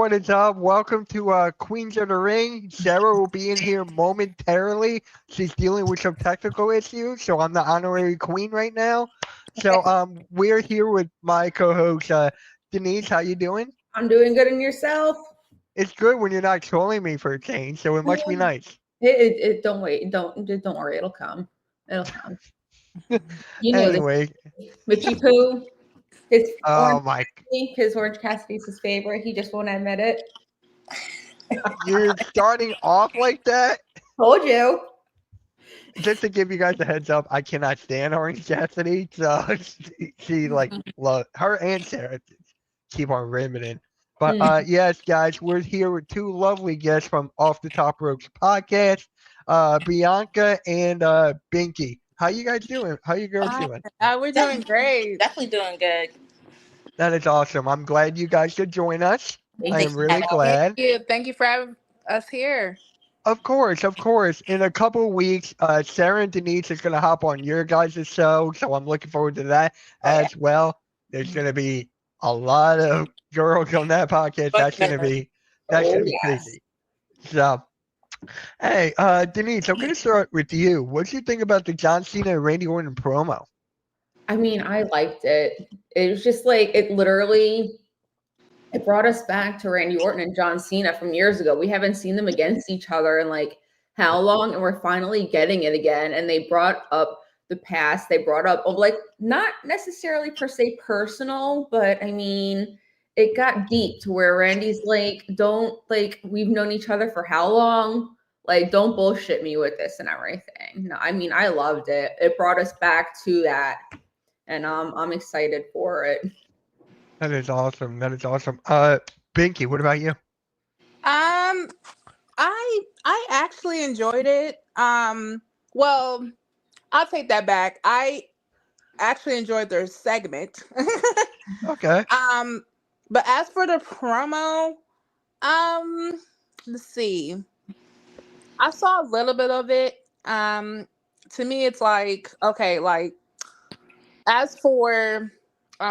what is up? Welcome to Queens of the Ring. Sarah will be in here momentarily. She's dealing with some technical issues, so I'm the honorary queen right now. So we're here with my co-host Denise. How you doing? I'm doing good in yourself. It's good when you're not trolling me for a change, so it must be nice. Don't wait. Don't worry. It'll come. It'll come. You know this. Anyway, Mitchy Poo. His oh orange my, his Orange Cassidy's his favorite. He just won't admit it. you're starting off like that? Told you. Just to give you guys a heads up, I cannot stand Orange Cassidy, so she like love her and Sarah keep on riveting. But yes, guys, we're here with two lovely guests from Off the Top Ropes podcast, Bianca and Binky. How you guys doing? How you girls doing? We're doing great. Definitely doing good. That is awesome. I'm glad you guys could join us. I am really glad. Thank you for having us here. Of course, of course. In a couple of weeks, Sarah and Denise is going to hop on your guys' show, so I'm looking forward to that as well. There's going to be a lot of girls on that podcast. That's going to be crazy. So, hey, Denise, I'm going to start with you. What do you think about the John Cena and Randy Orton promo? I mean, I liked it. It was just like it brought us back to Randy Orton and John Cena from years ago. We haven't seen them against each other in like how long, and we're finally getting it again. And they brought up the past. They brought up like not necessarily per se personal, but I mean, it got deep to where Randy's like, don't like we've known each other for how long? Like, don't bullshit me with this and everything. No, I mean, I loved it. It brought us back to that, and I'm excited for it. That is awesome. That is awesome. Binky, what about you? I actually enjoyed it. Well, I'll take that back. I actually enjoyed their segment. Okay. But as for the promo, let's see. I saw a little bit of it. To me, it's like okay, like as for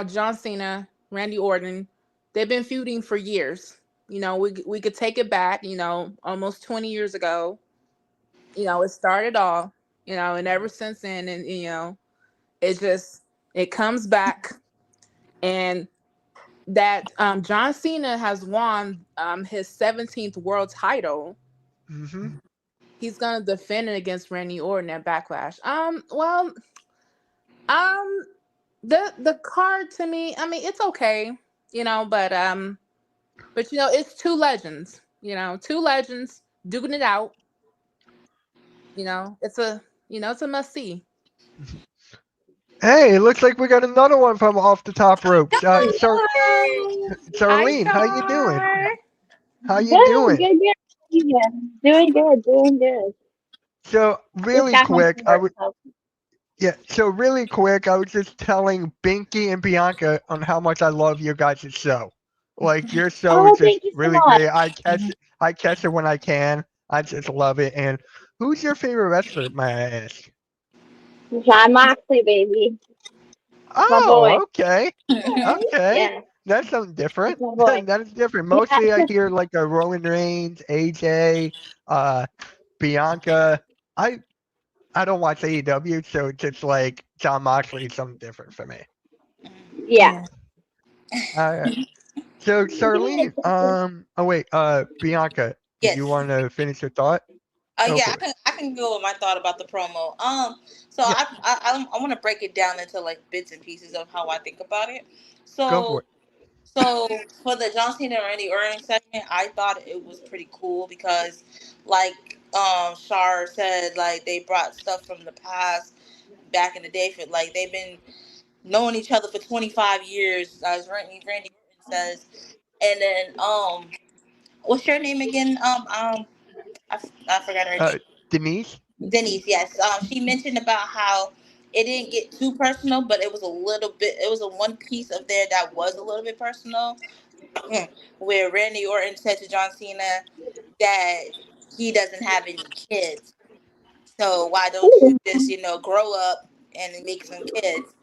John Cena, Randy Orton, they've been feuding for years. You know, we could take it back, you know, almost 20 years ago. You know, it started off, you know, and ever since then, and you know, it comes back, and that John Cena has won his 17th world title. Mm-hmm. He's gonna defend it against Randy Orton at Backlash. Well, the card to me, I mean, it's okay, you know, but you know, it's two legends, duking it out. You know, it's a must see. Hey, it looks like we got another one from Off the Top Ropes. Charlene, how you doing? How you doing? Good. Yeah, doing good. So really Just got home quick, from work, so. So really quick, I was just telling Binky and Bianca on how much I love your guys' show. Like your show Oh, is just thank you so really much. great. I catch it when I can. I just love it. And who's your favorite wrestler, may I ask? John Moxley, baby. My boy. Oh, okay. Okay. Yeah, That's something different. it's my boy. That is different. Yeah, Mostly I hear like a Roman Reigns, AJ, Bianca. I don't watch AEW, so it's just like John Moxley is something different for me. yeah. All right. So Charlene, oh wait, Bianca, do Yes. you want to finish your thought? Go Yeah, for it. I can go with my thought about the promo. So Yeah. I want to break it down into like bits and pieces of how I think about it. Go for So it. so for the John Cena and Randy Orton segment, I thought it was pretty cool because, like Shar said, like they brought stuff from the past back in the day for like they've been knowing each other for 25 years, as Randy Orton says, and then what's your name again? I forgot her name. Denise. Denise, yes. She mentioned about how it didn't get too personal, but it was a little bit. It was a one piece of there that was a little bit personal, where Randy Orton said to John Cena that he doesn't have any kids. So why don't you just grow up and make some kids?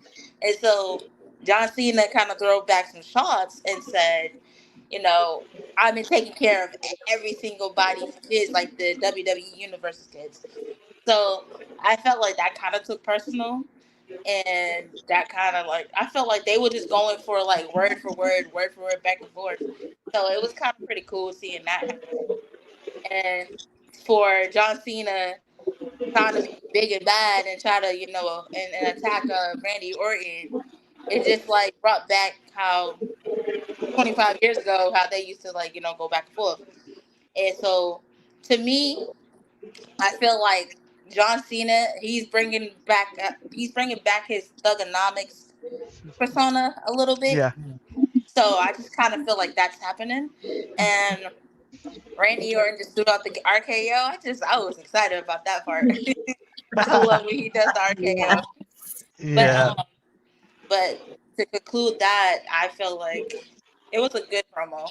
And so John Cena kind of throw back some shots and said, I've been taking care of every single body's kids, like the WWE Universe's kids. So I felt like that kind of took personal, and that kind of like I felt like they were just going for like word for word, back and forth. So it was kind of pretty cool seeing that happen. And for John Cena trying to be big and bad and try to and attack Randy Orton, it just like brought back how 25 years ago how they used to like go back and forth. And so to me, I feel like John Cena, he's bringing back his thugonomics persona a little bit. Yeah. So I just kind of feel like that's happening. And Randy Orton just threw out the RKO. I was excited about that part. I love when he does the RKO. Yeah. But to conclude that, I feel like it was a good promo.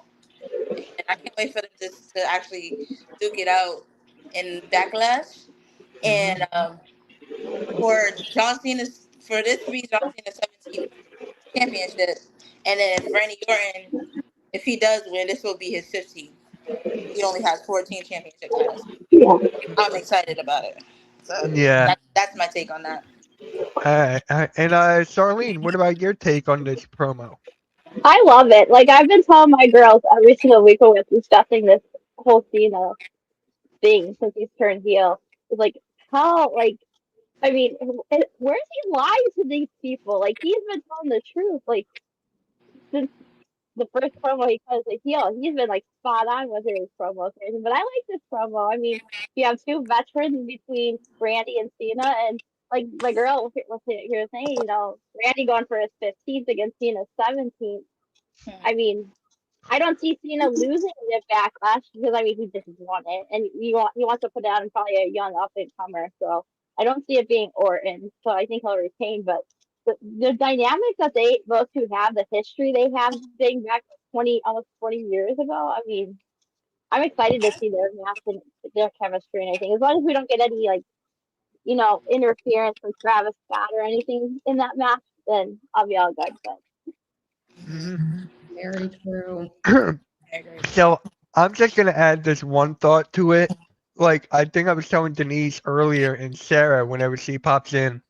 And I can't wait for them to actually duke it out in Backlash. And for this to be John Cena's 17th championship, and then if Randy Orton, if he does win, this will be his 15th. He only has 14 championship titles. I'm excited about it. So Yeah. that's my take on that. And Charlene, what about your take on this promo? I love it. Like I've been telling my girls every single week we're discussing this whole Cena thing since he's turned heel. It's like how I mean, where's he lying to these people? Like he's been telling the truth. Like since the first promo he cut as a heel, he's been like spot on with his promos. But I like this promo. I mean, you have two veterans between Randy and Cena, and like my girl was here saying, Randy going for his 15th against Cena's 17th. I mean, I don't see Cena losing it backlash because I mean he just won it, and he wants to put down probably a young up and comer. So I don't see it being Orton. So I think he'll retain. But the dynamic that they both two have, the history they have dating back almost 20 years ago. I mean, I'm excited to see their match and their chemistry and everything. As long as we don't get any interference from Travis Scott or anything in that match, then I'll be all good. But Very true. So I'm just gonna add this one thought to it. Like I think I was telling Denise earlier and Sarah whenever she pops in.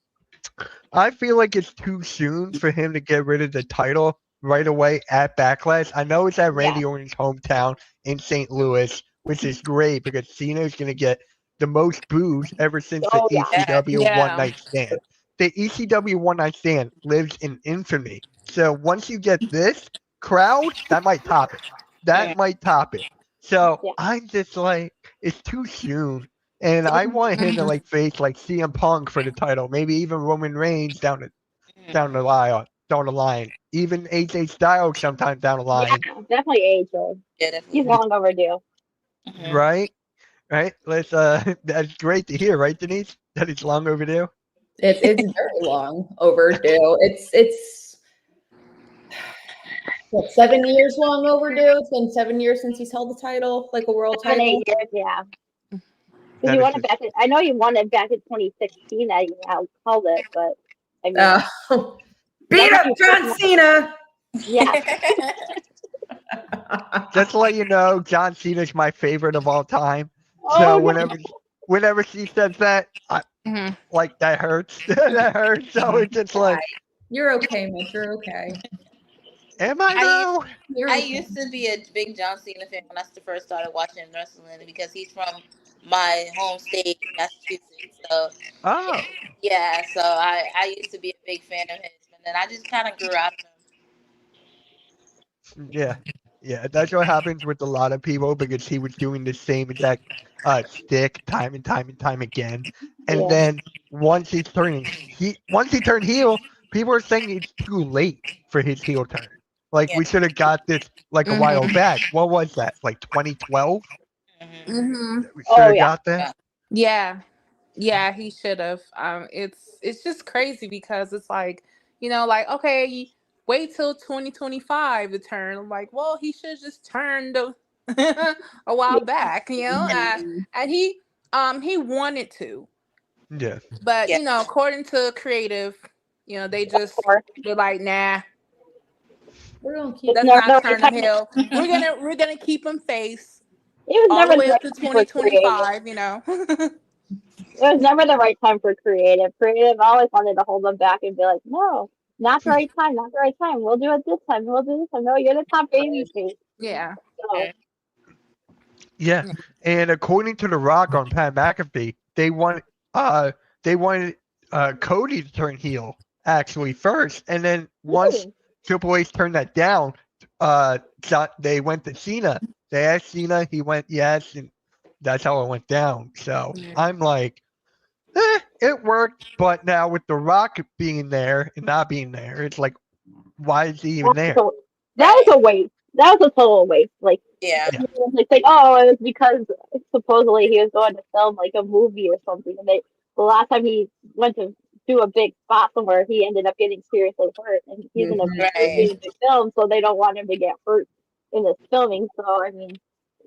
I feel like it's too soon for him to get rid of the title right away at Backlash. I know it's at Randy Orton's hometown in St. Louis, which is great because Cena is going to get the most boos ever since the ECW One Night Stand. The ECW One Night Stand lives in infamy. So once you get this crowd, that might top it. That might top it. So I'm just like, it's too soon. And I want him to like face like CM Punk for the title, maybe even Roman Reigns down the line, even AJ Styles sometime down the line. Yeah, definitely AJ. Yeah, definitely. He's long overdue. Right? Let's that's great to hear, right, Denise? That it's long overdue. It's very long overdue. It's what, 7 years long overdue. It's been 7 years since he's held the title, like a world title. 8 years, yeah. You won it back. I know you won it back in 2016. That you held it, but I mean, beat up John Cena. Yeah. Just to let you know, John Cena's my favorite of all time. So whenever she says that, like that hurts. That hurts. So it's just like, you're okay, Mitch. You're okay. Am I though? I used to be a big John Cena fan when I first started watching wrestling because he's from my home state, Massachusetts. So yeah, so I used to be a big fan of his, and then I just kind of grew out of him. Yeah, that's what happens with a lot of people because he was doing the same exact stick time and time again, and then once he turned heel, people are saying it's too late for his heel turn. Like we should have got this like a while back. What was that? Like 2012? We should have got that. Yeah, he should have. It's just crazy because it's like, like, okay, wait till 2025 to turn. I'm like, well, he should have just turned a while back, and he wanted to. Yeah. But according to creative, they're like, nah. We're gonna keep. Let's never not the turn right him time. heel. We're gonna keep him face It was all never the the way right up to time for creative. 2025. You know. It was never the right time for creative. Creative always wanted to hold them back and be like, no, not the right time, not the right time. We'll do it this time. We'll do this time. No, you're the top baby face. Yeah. So Yeah, Yeah. and according to The Rock on Pat McAfee, they wanted Cody to turn heel actually first, and then once ooh, Triple H turned that down, they went to Cena. They asked Cena, he went yes, and that's how it went down. So Yeah. I'm like, it worked, but now with The Rock being there and not being there, it's like, why is he even that there? was a, that Right. was a waste. That was a total waste. Like, Yeah. Yeah, it's like, oh, it was because supposedly he was going to film like a movie or something, and the last time he went to do a big spot somewhere, he ended up getting seriously hurt, and he's in a Mhm. Right. really big film, so they don't want him to get hurt in this filming. So I mean,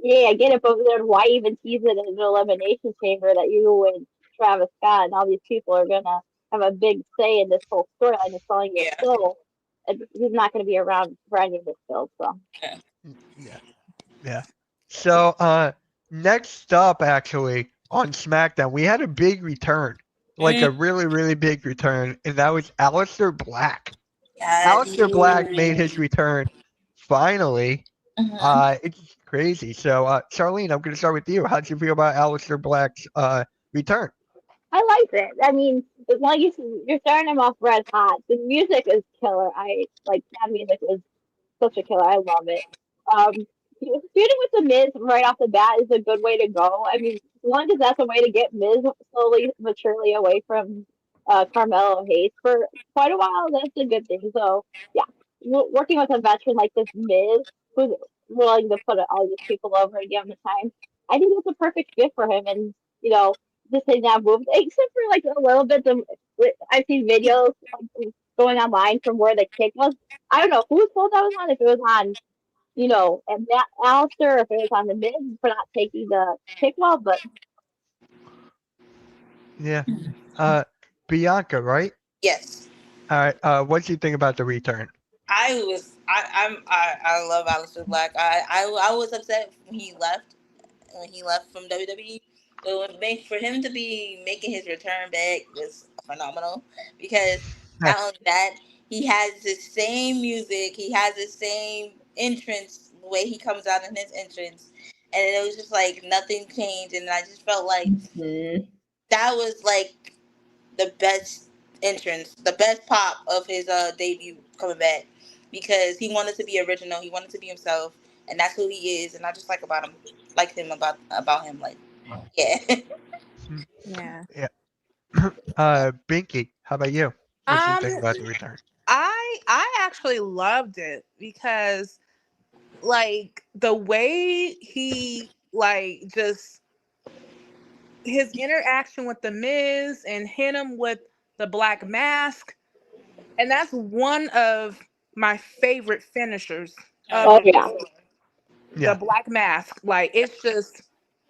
yeah, I get it, but then why even tease it in an elimination chamber that you and Travis Scott and all these people are gonna have a big say in this whole storyline and selling your Yeah. soul? And he's not going to be around for any of this film, so. Yeah. yeah. Yeah. So next up actually on SmackDown, we had a big return. Like Mm, a really, really big return, and that was Aleister Black. yes. Aleister Black made his return finally. Mhm. It's crazy. So Charlene, I'm gonna start with you. How'd you feel about Aleister Black's return? I like it. I mean, like you're starting him off red hot. The music is killer. I like that music is such a killer. I love it. Um, feuding with the Miz right off the bat is a good way to go. I mean, as long as that's a way to get Miz slowly but surely away from Carmelo Hayes for quite a while, that's a good thing. So yeah, working with a veteran like this Miz, who's willing to put all these people over and give him the time, I think it's a perfect fit for him. And you know, just in that move, except for like a little bit of I've seen videos going online from where the kick was. I don't know whose fault that was on, if it was on, and that Alistair, if it was on the mid for not taking the kick well, but Yeah. Uh, Bianca, right? Yes. All right. What do you think about the return? I love Aleister Black. I was upset when he left from WWE. But for him to be making his return back was phenomenal because not only that, he has the same music, he has the same entrance, the way he comes out in his entrance, and it was just like nothing changed, and I just felt like Mhm. that was like the best entrance, the best pop of his debut coming back because he wanted to be original, he wanted to be himself, and that's who he is, and I just like him about him, like yeah. Yeah. Yeah. Binky, how about you? What do you Um, think about the return? I actually loved it because like the way he like just his interaction with the Miz and hit him with the black mask, and that's one of my favorite finishers of oh the yeah, wrestler. The Yeah. black mask, like it's just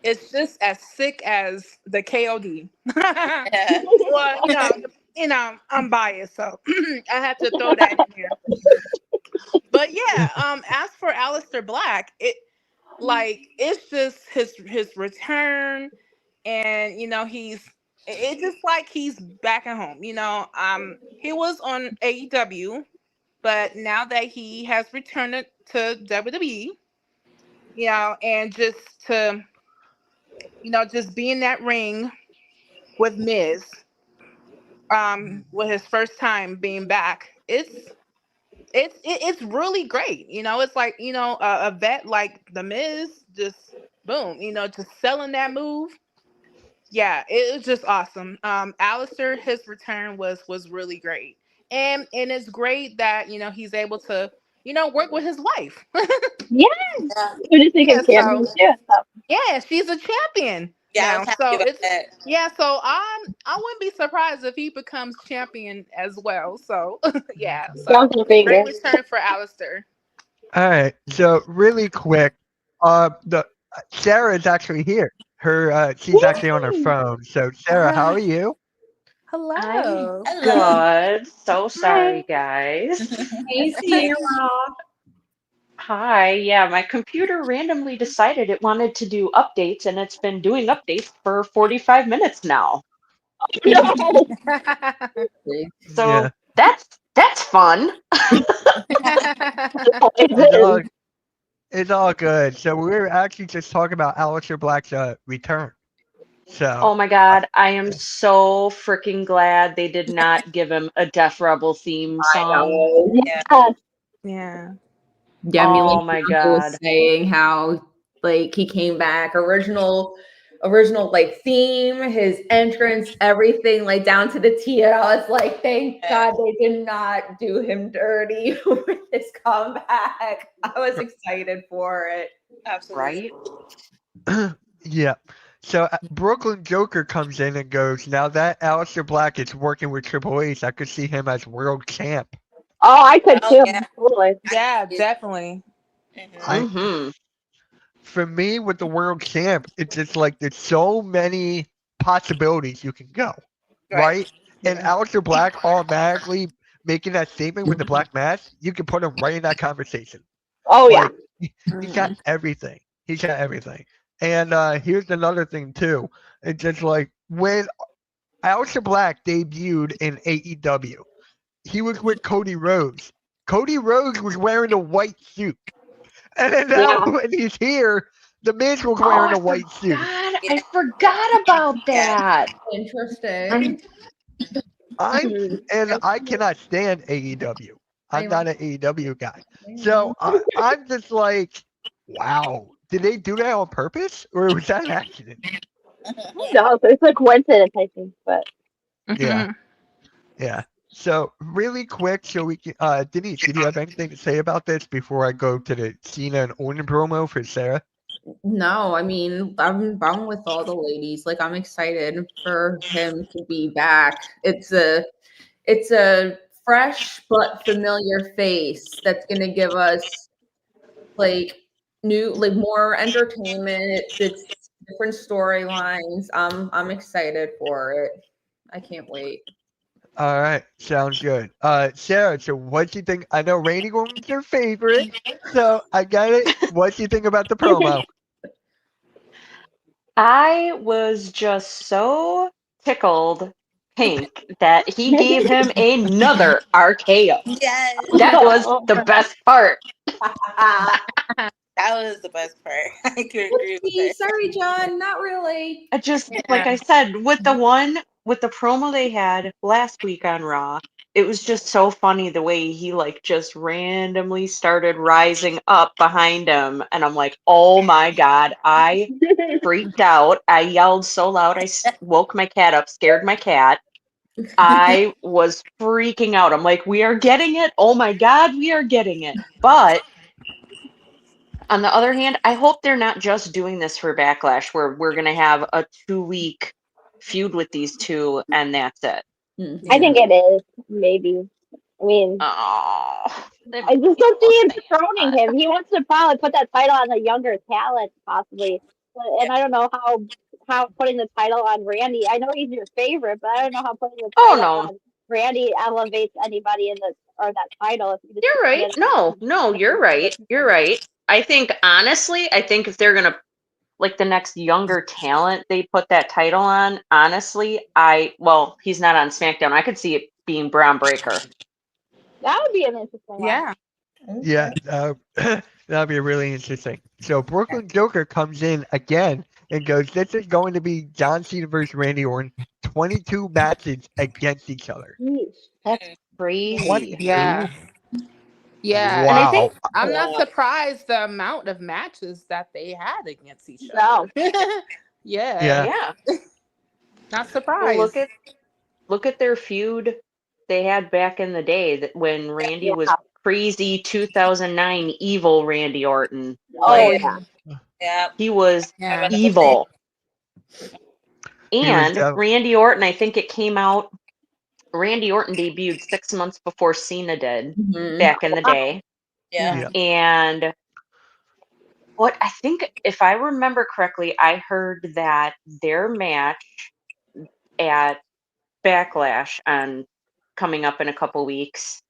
as sick as the KOD. Yeah. Well, I'm biased, so I had to throw that in there. But yeah, as for Aleister Black, it's just his return, and it's just like he's back at home. He was on AEW, but now that he has returned to WWE, and just be in that ring with Miz, with his first time being back, it's really great. It's like a vet like the Miz, just boom, just selling that move. Yeah, it was just awesome. Alistair, his return was really great, and it's great that he's able to work with his wife. yeah. Yeah. We're just thinking Yeah, so champions too. So yeah, she's a champion Yeah, I was now. happy So about it's that. yeah, so I wouldn't be surprised if he becomes champion as well. So yeah, cross so your great fingers. return for Alistair. All right. So really quick, the Sarah is actually here. She's actually on her Yay! phone. So Sarah, how Uh, are you? I'm hello. Hello. good. So Hi. sorry, guys. Hey, Sierra. Hi, yeah, my computer randomly decided it wanted to do updates, and it's been doing updates for 45 minutes now. No. So Yeah. that's fun. Poison. It's all good. So we were actually just talking about Aleister Black's return. So Oh my God, I am so freaking glad they did not give him a Death Rebel theme I song. know. Yeah. Yeah. Yeah, I mean, Oh like my Bianca was God. saying how like he came back, original like theme, his entrance, everything like down to the T. And I was like, thank God they did not do him dirty with his comeback. I was excited for it. Absolutely. Right? yeah. So Brooklyn Joker comes in and goes, now that Aleister Black is working with Triple H, I could see him as world champ. Oh, I could Oh too. yeah. Totally. Yeah, definitely. I Mm-hmm. For me with the world champ, it's just like there's so many possibilities you can go, right? And Yeah. Aleister Black automatically making that statement with the black mask, you can put him right in that conversation. Oh yeah. Like he's got everything. He's got everything. And here's another thing too. It's just like when Aleister Black debuted in AEW, he was with Cody Rhodes. Cody Rhodes was wearing a white suit. And then now Yeah. when he's here, the Miz was Oh, wearing I a white suit. forgot. Yeah. I forgot about that. Interesting. I cannot stand AEW. I'm I- not an AEW guy. So I'm just like, wow, did they do that on purpose or was that an accident? No, it's a coincidence, I think. But Yeah, yeah. So really quick, so we can Denise, did you have anything to say about this before I go to the Cena and Orton promo for Sarah? No, I mean, I'm with all the ladies. Like, I'm excited for him to be back. It's a fresh but familiar face that's gonna give us like more entertainment. It's different storylines. I'm excited for it. I can't wait. All right, sounds good. Sarah, so what do you think? I know Randy Orton's your favorite, so I got it. What do you think about the promo? I was just so tickled pink that he gave him another RKO. Yes. That was the best part. That was the best part. I could agree with Oopsie, that. sorry, John. Not really. I just, like I said, with the promo they had last week on Raw, it was just so funny the way he like just randomly started rising up behind him. And I'm like, oh my God, I freaked out. I yelled so loud, I woke my cat up, scared my cat. I was freaking out. I'm like, we are getting it. Oh my God, we are getting it. But on the other hand, I hope they're not just doing this for Backlash, where we're going to have a 2 week feud with these two and that's it. I think it is. Maybe. I mean, Oh, I just don't see him throning him. He wants to probably put that title on a younger talent, possibly. And I don't know how putting the title on Randy. I know he's your favorite, but I don't know how putting the Oh title no, on Randy elevates anybody in the or that title. If you just you're put right. it No, you're right. You're right. I think honestly, I think if they're gonna like the next younger talent they put that title on, honestly, he's not on SmackDown. I could see it being Braun Breaker. that would be an interesting one. Yeah. Yeah, that'd be really interesting. So Brooklyn Joker comes in again and goes, "This is going to be John Cena versus Randy Orton, 22 matches against each other." Yeesh. That's crazy. 22? Yeah. Yeah. And I And think Wow. I'm not Wow. surprised the amount of matches that they had against each No. other. Yeah. yeah. Not Well, surprised. look at their feud they had back in the day that when Randy Yeah. was crazy 2009 evil Randy Orton. Oh Like yeah. Yeah. he was Yeah. I evil. He was And Randy Orton, I think it came out Randy Orton debuted 6 months before Cena did Mhm. back in the day. Yeah. Yeah. And what I think if I remember correctly, I heard that their match at Backlash on coming up in a couple weeks,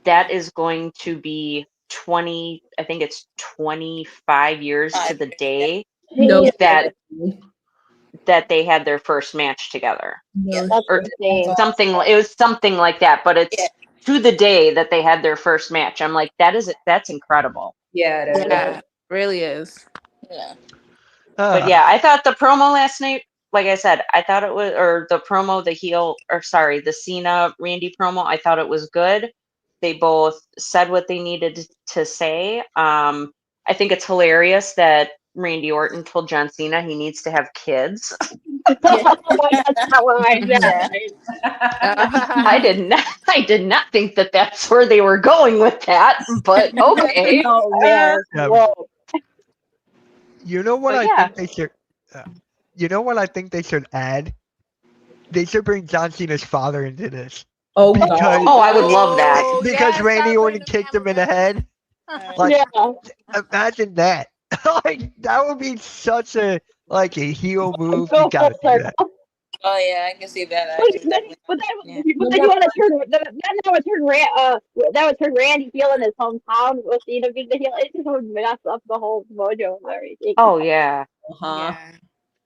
that is going to be 20, I think it's 25 years to the day No Yeah, that shit. that they had their first match together. No that's Or insane. something, it was something like that, but it's Yeah. to the day that they had their first match. I'm like, that's incredible. Yeah, it is. Yeah, really is. Yeah. But Ah, yeah, I thought the promo last night, like I said, I thought it was, or the promo, the heel, or sorry, the Cena Randy promo, I thought it was good. They both said what they needed to say. I think it's hilarious that Randy Orton told John Cena he needs to have kids. Yeah. That's not what I Yeah. I did not think that that's where they were going with that, but okay. Oh man, yeah. whoa. You know what But I yeah, think they should. Uh, you know what I think they should add? They should bring John Cena's father into this Oh because god. oh, I would love that. Oh, because yes, Randy gotta bring Orton the kicked him family in the back. head. Like, Yeah. imagine that. Like, that would be such a heel move. You Go full gotta do that. circle. Oh yeah, I can see that But actually. then, Definitely. Yeah. but then you want to turn that would turn Randy heel in his hometown with Cena being the heel. It just would mess up the whole mojo of everything. Oh yeah, Uh-huh.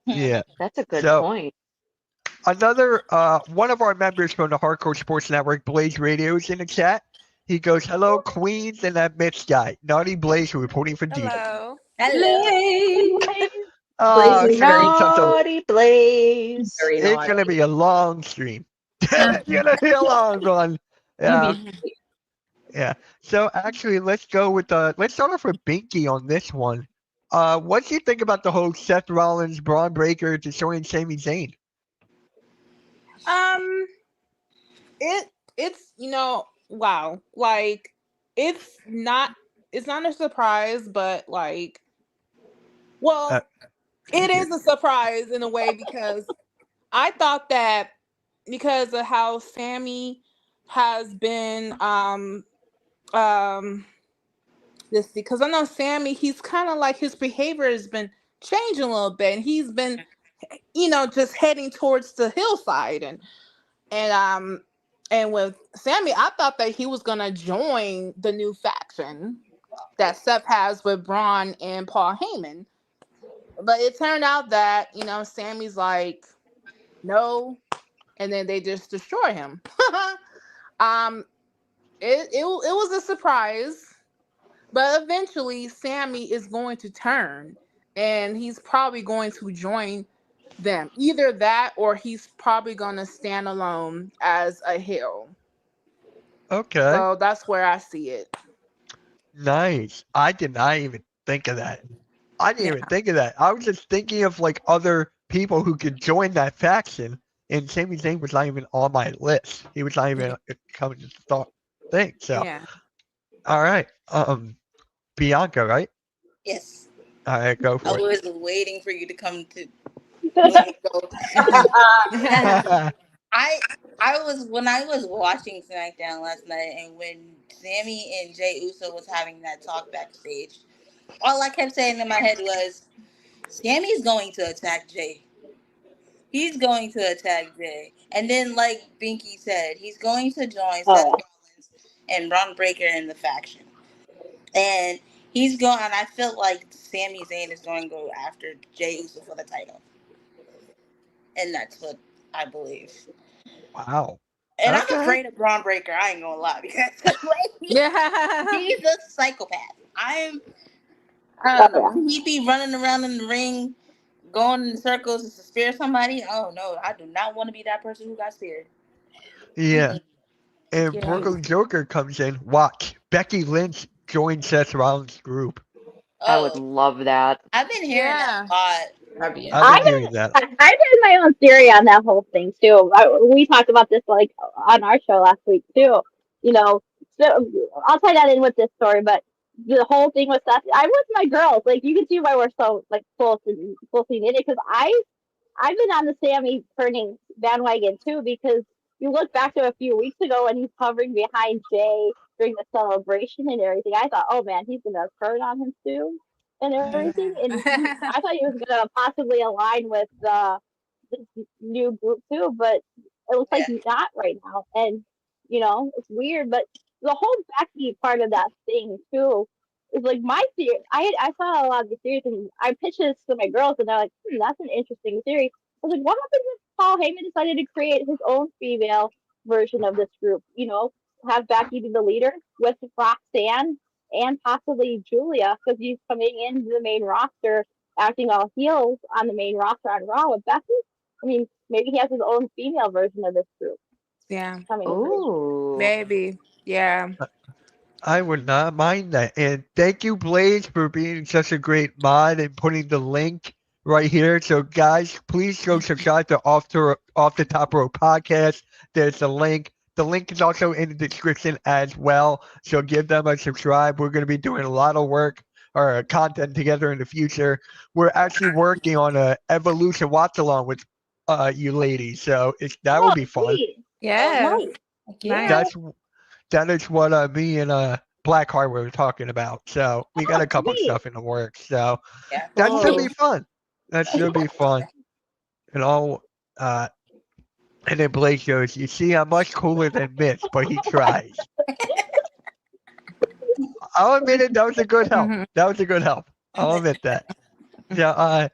Yeah. Yeah. that's a good So point. another one of our members from the Hardcore Sports Network, Blaze Radio, is in the chat. He goes, "Hello, Queens and that Mitch guy, Naughty Blaze reporting for Diva." Hello. Hello. Oh, Blaze it's is gonna very be such a. Naughty Blaze. very It's gonna naughty. be a long stream. It's gonna be a long one. Yeah. Yeah. So actually, let's go with let's start off with Binky on this one. What do you think about the whole Seth Rollins, Braun Breaker destroying Sami Zayn? Um, it's wow. Like it's not a surprise, but like Uh, well, it is a surprise in a way because I thought that because of how Sammy has been um this because I know Sammy, he's kind of like his behavior has been changing a little bit and he's been just heading towards the hillside and and with Sammy, I thought that he was gonna join the new faction that Seth has with Braun and Paul Heyman. But it turned out that, Sammy's like, no, and then they just destroy him. um it was a surprise, but eventually Sammy is going to turn and he's probably going to join them. Either that or he's probably going to stand alone as a heel. okay. So that's where I see it. Nice. I did not even think of that. I didn't Yeah. even think of that. I was just thinking of other people who could join that faction, and Sami Zayn was not even on my list. He was not even coming to the thought thing. So, Yeah. all right. Bianca, right? Yes. All right, go I for it. was waiting for you to come to let me go. I was when I was watching SmackDown last night, and when Sammy and Jay Uso was having that talk backstage, all I kept saying in my head was, "Sammy's going to attack Jay. He's going to attack Jay." And then, like Binky said, he's going to join Seth Oh, Rollins and Braun Breaker in the faction, and he's going. And I feel like Sami Zayn is going to go after Jay Uso for the title, and that's what I believe. Wow. And I'm Okay. afraid of Braun Breaker. I ain't gonna lie because Yeah. he's a psychopath. I oh don't know. yeah. When he be running around in the ring, going in circles to spear somebody. Oh no, I do not want to be that person who got speared. Yeah. And Yeah. Brooklyn Joker comes in. Watch. Becky Lynch joins Seth Rollins' group. I would Oh, love that. I've been hearing that Yeah. a lot. That'd be I've interesting. been hearing that. I've had my own theory on that whole thing too. We talked about this on our show last week too. You know, so I'll tie that in with this story, but the whole thing with Seth, I'm with my girls. Like you can see why we're so closely knitted because I've been on the Sammy turning bandwagon too because you look back to a few weeks ago when he's hovering behind Jay during the celebration and everything. I thought, oh man, he's gonna turn on him soon and everything. And I thought he was gonna possibly align with this new group too, but it looks like Yeah, he's not right now. And it's weird, but the whole Becky part of that thing too is like my theory. I saw a lot of the theories and I pitched this to my girls and they're like, that's an interesting theory. I was like, what happens if Paul Heyman decided to create his own female version of this group? You know, have Becky be the leader with Roxanne and possibly Julia because he's coming into the main roster acting all heels on the main roster on Raw with Becky. I mean, maybe he has his own female version of this group Yeah, coming in. Ooh. maybe. Yeah. I would not mind that. And thank you, Blaze, for being such a great mod and putting the link right here. So, guys, please go subscribe to Off the Top Rope podcast. There's a link. The link is also in the description as well. So give them a subscribe. We're going to be doing a lot of work or content together in the future. We're actually working on a Evolution watch along with you ladies. So that will be fun. Sweet. Yeah. Nice. Yeah. That is what me and Blackheart were talking about. So we got a couple sweet. stuff in the works. So Yeah. that should Cool. be fun. That should be fun. And all and then Blake goes, you see, I'm much cooler than Mitch, but he tries. I'll admit it, that was a good help. Mhm. That was a good help. I'll admit that. So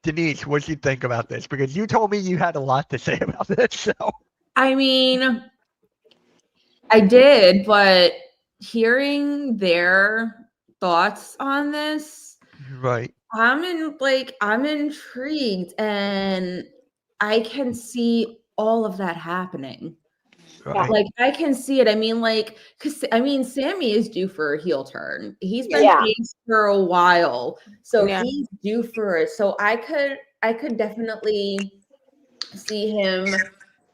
Denise, what do you think about this? Because you told me you had a lot to say about this. So I mean, I did, but hearing their thoughts on this, right. I'm intrigued and I can see all of that happening. Right. Like I can see it. I mean, Sammy is due for a heel turn. He's been Yeah. face for a while, so Yeah. he's due for it. So I could definitely see him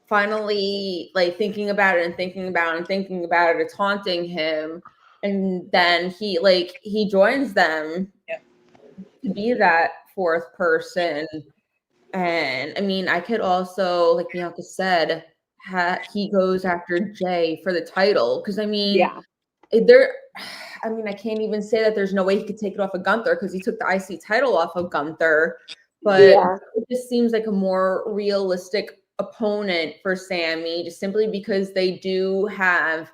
finally like thinking about it and thinking about it and thinking about it. It's haunting him, and then he joins them to be that fourth person. And I mean, I could also, like Bianca said, he goes after Jay for the title because I mean, Yeah. I can't even say that there's no way he could take it off of Gunther because he took the IC title off of Gunther, but Yeah. it just seems like a more realistic opponent for Sammy, just simply because they do have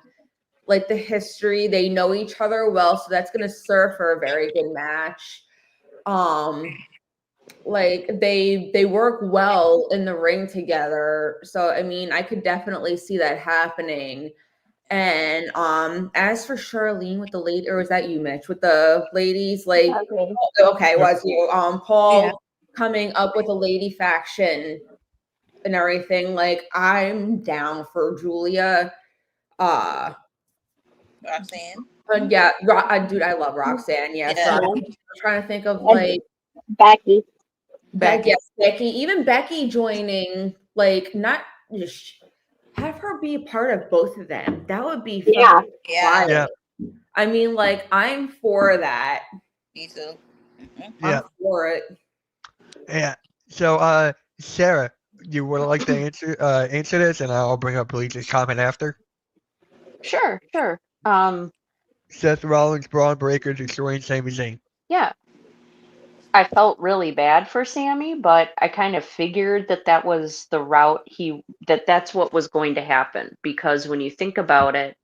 like the history, they know each other well, so that's going to serve for a very good match. Like they work well in the ring together, so I mean I could definitely see that happening. And as for Charlene with the lady, or was that you, Mitch, with the ladies? Like, Okay. okay, it was you. Paul Yeah. coming up with a lady faction and everything. Like, I'm down for Julia. Roxanne. And yeah, dude, I love Roxanne. Yeah, Yeah. so I'm trying to think of And like Becky. Becky. yes, Becky. Even Becky joining, like, not just have her be a part of both of them. That would be Yeah. fucking Yeah. wild. Yeah. I mean, like, I'm for that. Me too. Yeah. I'm for it. Yeah. So Sarah, you would like to answer this, and I'll bring up Bleach's comment after. Sure. Seth Rollins, Braun Breaker destroying Sami Zayn. Yeah. I felt really bad for Sammy, but I kind of figured that was the route that's what was going to happen. Because when you think about it,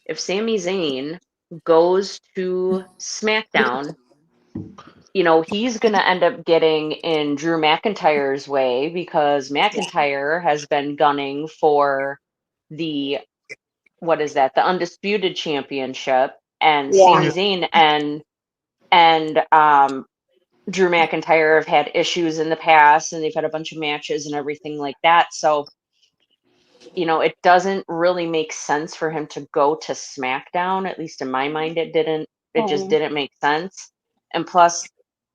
if Sami Zayn goes to SmackDown, he's going to end up getting in Drew McIntyre's way because McIntyre has been gunning for the, what is that, the Undisputed Championship, and Yeah. Sami Zayn and Drew McIntyre have had issues in the past and they've had a bunch of matches and everything like that. So, it doesn't really make sense for him to go to SmackDown. At least in my mind, it didn't. It just didn't make sense. And plus,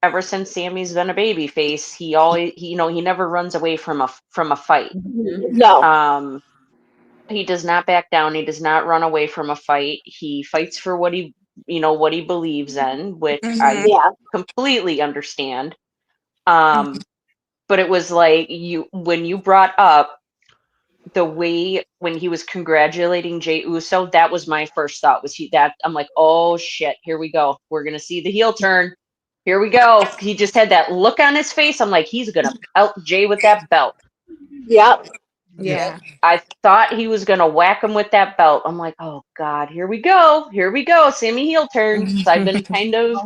ever since Sammy's been a babyface, he never runs away from a fight. No. He does not back down. He does not run away from a fight. He fights for what he believes in, which I Yeah. completely understand. But it was like when you brought up the way when he was congratulating Jey Uso, that was my first thought. I'm like, oh shit, here we go. We're gonna see the heel turn. Here we go. He just had that look on his face. I'm like, he's gonna pelt Jay with that belt. Yep. Yeah. I thought he was gonna whack him with that belt. I'm like, oh God, here we go. Here we go. Sammy heel turn. So I've been kind of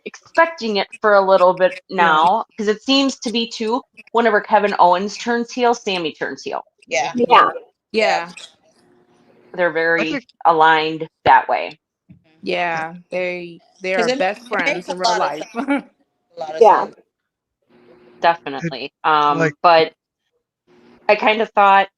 expecting it for a little bit now. Because it seems to be too, whenever Kevin Owens turns heel, Sammy turns heel. Yeah. Yeah. Yeah. They're I very think aligned that way. Yeah. They Because are best it makes friends a in real lot of life. sense. A lot of Yeah. sense. Definitely. like But I kind of thought,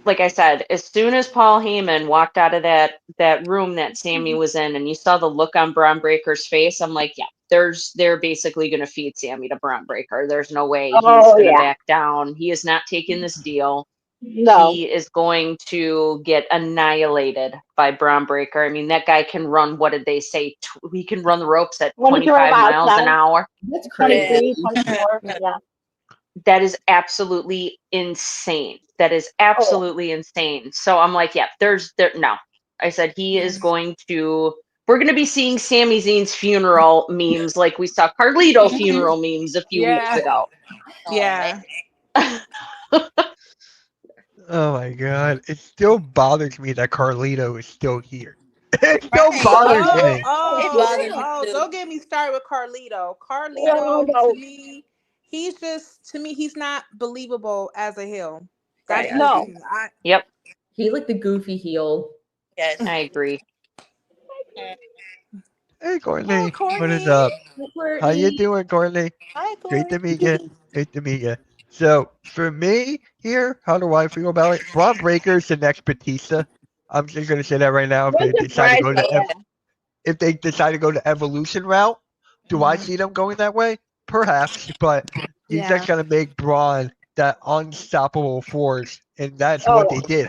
like I said, as soon as Paul Heyman walked out of that room that Sammy was in, and you saw the look on Braun Breaker's face, I'm like, yeah, they're basically going to feed Sammy to Braun Breaker. There's no way he's Oh going to yeah. back down. He is not taking this deal. No. He is going to get annihilated by Braun Breaker. I mean, that guy can run. What did they say? He can run the ropes at 24 25 miles miles an hour. That's crazy. 23, 24. Yeah. That is absolutely insane. That is Oh absolutely insane. So I'm like, yeah, no. I said he is going to. We're going to be seeing Sami Zayn's funeral memes like we saw Carlito funeral memes a few weeks Yeah. ago. Oh, Yeah. man. oh my god, it still bothers me that Carlito is still here. It still Right. bothers Oh, me. It oh, bothers me oh, too. don't get me started with Carlito. yeah. Oh, Carlito, no. to me, he's not believable as a heel. Right. That's just, No. Yep, He's like the goofy heel. Yes. I agree. Hey Oh, Courtney, what is Courtney. up? How you Courtney. doing, Courtney? Hi, Great Corey. to meet you. Great to meet you. So for me here, how do I feel about it? Braun Breaker's the next Batista. I'm just gonna say that right now. If they What's the decide to price? go Yeah. if they decide to go the evolution route, do I see them going that way? Perhaps, but you Yeah. just gotta make Braun that unstoppable force, and that's Oh what yeah. they did.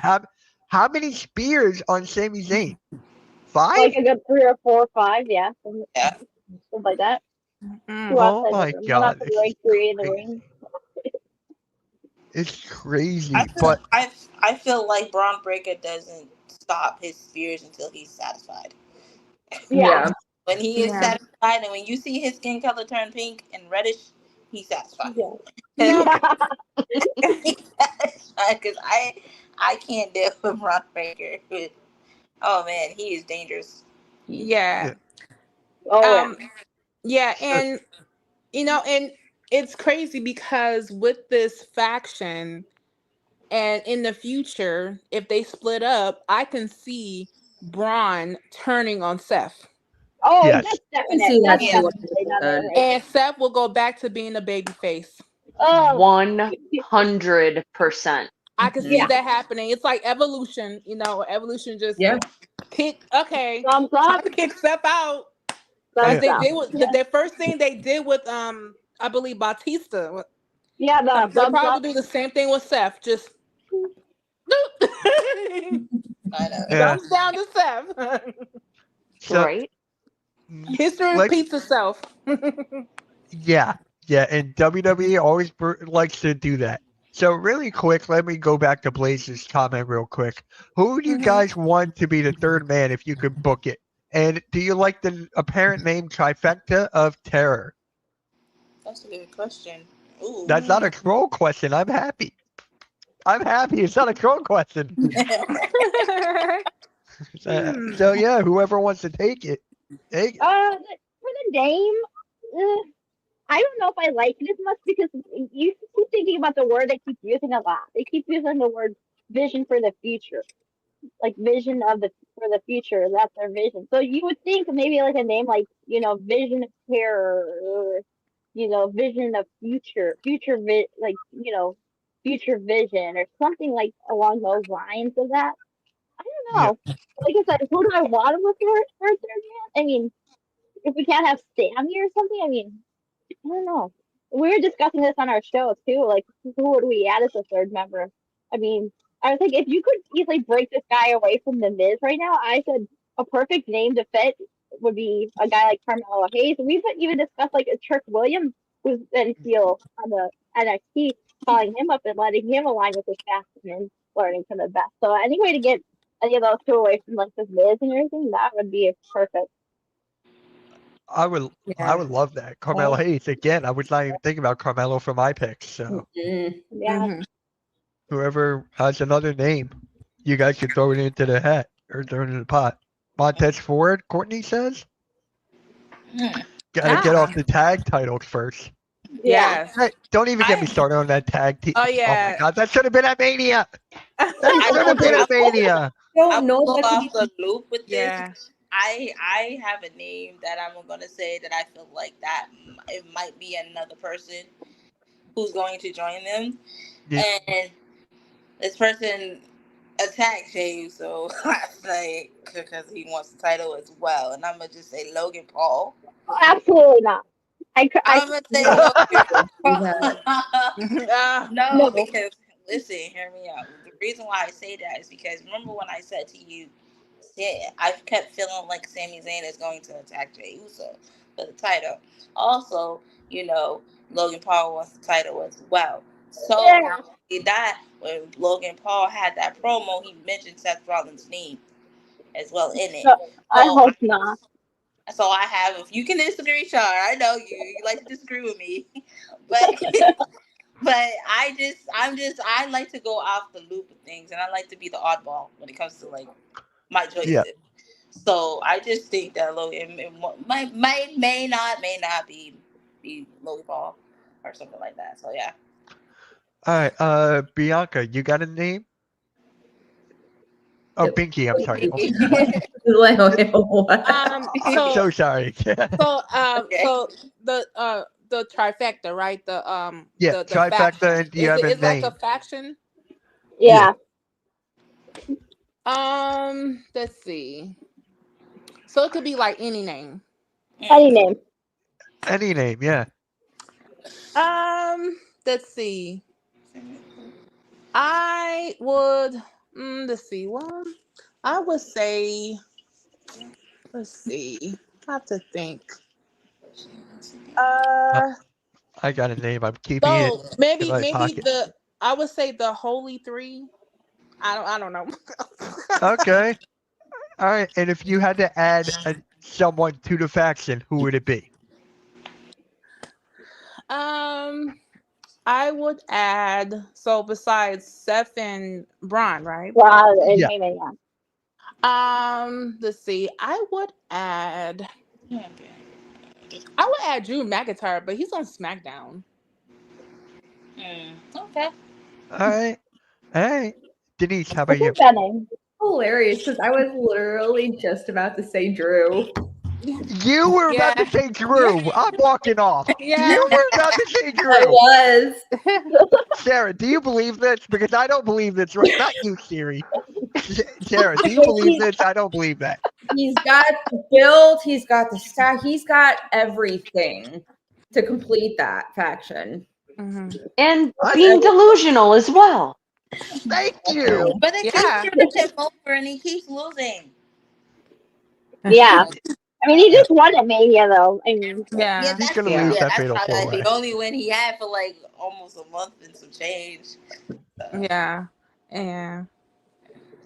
How many spears on Sami Zayn? Like 5? a good 3 or 4 or 5. Yeah. Something Yeah. like that. Mm. 2 Oh outside the my ring. 1 god, outside the ring. 3 in the crazy. ring. It's I crazy. feel But I feel like Braun Breaker doesn't stop his spears until he's satisfied. Yeah. Yeah. When he is Yeah. satisfied, and when you see his skin color turn pink and reddish, he's satisfied. Yeah. You know, He's satisfied because I can't deal with Braun Breaker. Oh man, he is dangerous. yeah. Oh yeah. Yeah, so, and and it's crazy because with this faction and in the future, if they split up, I can see Braun turning on Seth. Oh, yes, that's I can definite. see that That's Yeah. too. definitely not 100%. right. And Seth will go back to being a baby face. Oh 100%. I can see yeah. that happening. It's like evolution, evolution just Yeah. okay, Thumbs time up. to kick Seth out. As Thumbs yeah, they up. did with the first thing they did with I believe Bautista. Yeah. The They'll thumbs up. probably do the same thing with Seth. Just I know. yeah. thumbs down to Seth. So Right? History like repeats itself. yeah, yeah, and WWE always likes to do that. So really quick, let me go back to Blaze's comment real quick. Who do you Mhm. guys want to be the third man if you could book it? And do you like the apparent name trifecta of terror? That's a good question. Ooh. That's not a troll question. I'm happy. I'm happy. It's not a troll question. So yeah, whoever wants to take it, take it. For the name, I don't know if I like it as much because you keep thinking about the word they keep using a lot. They keep using the word vision for the future, like vision of the for the future. That's their vision. So you would think maybe like a name like vision of terror or vision of like future vision or something like along those lines of that. I don't Yeah, know. Like I said, who do I want to look for a third man? I mean, if we can't have Sammy or something, I mean, I don't know. We were discussing this on our show too. Like, who would we add as a third member? I mean, I was like, if you could easily break this guy away from the Miz right now, I said a perfect name to fit would be a guy like Carmelo Hayes. We've even discussed like a Trick Williams, who's been heel on the NXT, calling him up and letting him align with his fast and learning from the best. So any way to get any of those two away from like this Miz and everything, that would be perfect. I would. I Yeah. would love that. Carmelo Hayes again. I was not even thinking about Carmelo for my picks. So Mm. Yeah. Mhm. Whoever has another name, you guys can throw it into the hat or throw it in the pot. Montez Ford, Courtney says. Hmm. Gotta get off Ah, the tag titles first. Yeah. yes. Hey, don't even get me I started on that tag team. Oh Oh my yeah. god, that should have been at Mania. That I should will have been I at Mania. I Don't will know go that off the loop with this. Yeah. I have a name that I'm gonna say that I feel like that it might be another person who's going to join them, Yeah. and this person attacked Jey Uso like because he wants the title as well, and I'm gonna just say Logan Paul. Absolutely not. I I'm gonna say no, Logan do that. Paul. Ah, No, no. because listen, hear me out. The reason why I say that is because remember when I said to you, yeah, I kept feeling like Sami Zayn is going to attack Jey Uso for the title. Also, Logan Paul wants the title as well. So Yeah. not only that, when Logan Paul had that promo, he mentioned Seth Rollins' name as well in it. No, I So hope not. so I have, if you can disagree, Char, I know you like to disagree with me, but but I like to go off the loop of things, and I like to be the oddball when it comes to like my Yeah. choices. So I just think that Logan may not be Logan Paul or something like that. So yeah. All right. Bianca, you got a name? Oh, Binky. I'm sorry. Oh, Like, wait, what? I'm so so sorry. Okay. so the trifecta, right? Yeah. The Trifecta. faction. And do you have a It's like a name? faction. Yeah. Yeah. Let's see. So it could be like any name. Any name. Any name. Yeah. Let's see. I would. Let's see. Well, I would say. Let's see. I have to think. Uh, Uh, I got a name. I'm keeping it so in maybe my maybe pocket. the I would say the Holy Three. I don't know. Okay. All right. And if you had to add someone to the faction, who would it be? um, I would add so besides Seth and Braun, right? Wow, and Yeah. Heyman, yeah. Let's see. Okay. I would add Drew McIntyre, but he's on SmackDown. Okay. All right. All right. Denise, how I about you? think that name. Hilarious because I was literally just about to say Drew. You were about to Yeah, say yeah, Drew. I'm walking off. yeah. You were about to say I Drew. was. Sarah, do you believe this? Because I don't believe this. Right? Not you, Siri. Sarah, do you Because believe this? I don't believe that. he's got the build, he's got the staff, he's got everything to complete that faction. Mhm. And I- being delusional as well. Thank you. But it keeps Yeah. turning him over, and he keeps losing. Yeah. I mean, he just won at Mania, though. I mean, Yeah, Yeah. He's that's gonna true. lose Yeah, that that's fatal probably four like the way. only win he had for like almost a month and some change. Yeah. Yeah.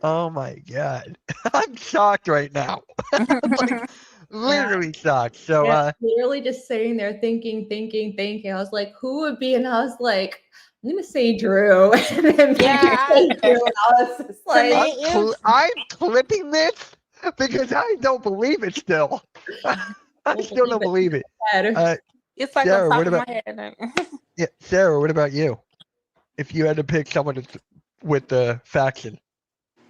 Oh my god. I'm shocked right now. Like literally shocked. So Yeah, literally just sitting there thinking. I was like, who would be? And I was like, I'm gonna say Drew. And then Yeah, say Drew. And I was just To like, me, I'm clipping this because I don't believe it still. I still don't believe it. it's like Sarah, on what top of about my head. yeah, Sarah, what about you? If you had to pick someone with the faction.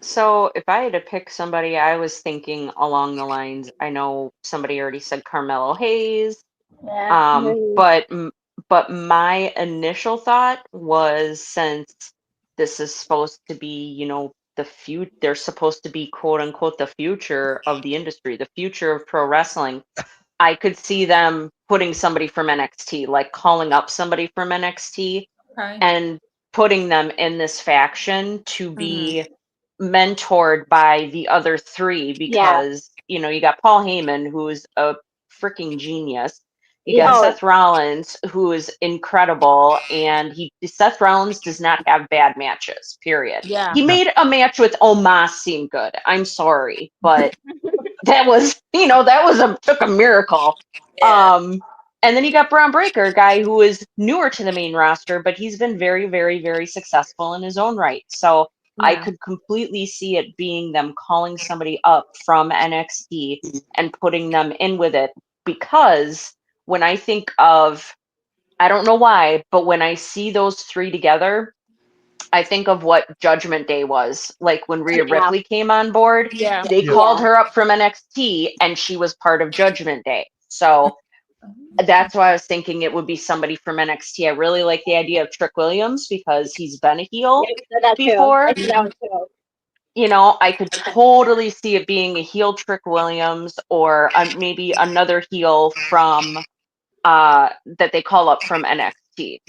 So if I had to pick somebody, I was thinking along the lines. I know somebody already said Carmelo Hayes, yeah. but my initial thought was since this is supposed to be, they're supposed to be quote unquote the future of the industry, the future of pro wrestling. I could see them putting somebody from NXT, like calling up somebody from NXT okay. and putting them in this faction to Mhm. be mentored by the other three Yeah. because you got Paul Heyman, who's a freaking genius. You got Yeah. Seth Rollins, who is incredible, and Seth Rollins does not have bad matches. Period. Yeah. He made a match with Omos seem good. I'm sorry, but that was took a miracle. Yeah. And then you got Braun Breaker, a guy who is newer to the main roster, but he's been very, very, very successful in his own right. So I Yeah. could completely see it being them calling somebody up from NXT and putting them in with it. Because when I think of, I don't know why, but when I see those three together, I think of what Judgment Day was. Like when Rhea Yeah. Ripley came on board, Yeah. they Yeah. called her up from NXT and she was part of Judgment Day. So that's why I was thinking it would be somebody from NXT. I really like the idea of Trick Williams because he's been a heel Yep, said that too. before. I said that one too. You know, I could totally see it being a heel Trick Williams or maybe another heel from that they call up from NXT.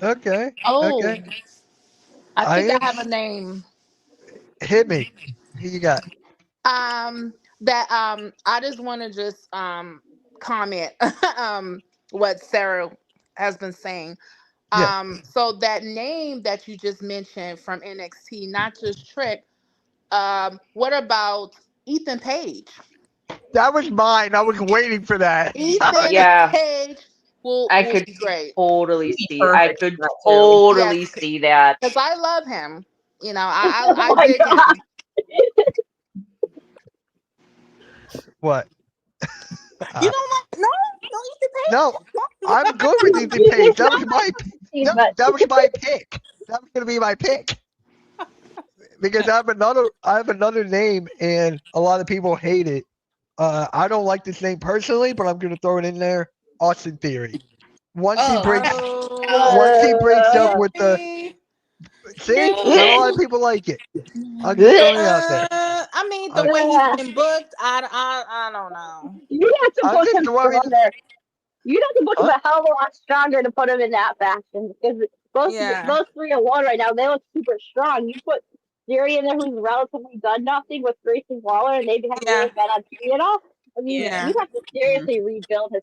Okay. Oh, Okay. I think I am have a name. hit me. Who you got? That I just want to just comment what Sarah has been saying. Yeah. So that name that you just mentioned from NXT, not just Trick. What about Ethan Page? That was mine. I was waiting for that. Ethan Yeah, Page I will could be great. totally He'd be see. I perfect could for that too. totally Yes, see that. because I love him. You know, Oh I my dig god. him. What? You don't like no Ethan Page? No, I'm good with Ethan Page. That was my no, But that was my pick. That was gonna be my pick. Because I have another name and a lot of people hate it. I don't like this name personally, but I'm gonna throw it in there. Austin Theory. Once he Oh, breaks Oh, once he breaks up uh, with the really? see, No. not a lot of people like it. I'm just throwing it out there. I mean, the I'm, way he's been booked, I don't know. you have to I'm book just him throwing stronger. You'd have to book him huh? a hell of a lot stronger to put him in that fashion because Yeah. those 3-1 right now, they look super strong. You put Theory in there who's relatively done nothing with Grayson Waller and they haven't Yeah. really been on TV at all. I mean, yeah. Yeah. you'd have to seriously rebuild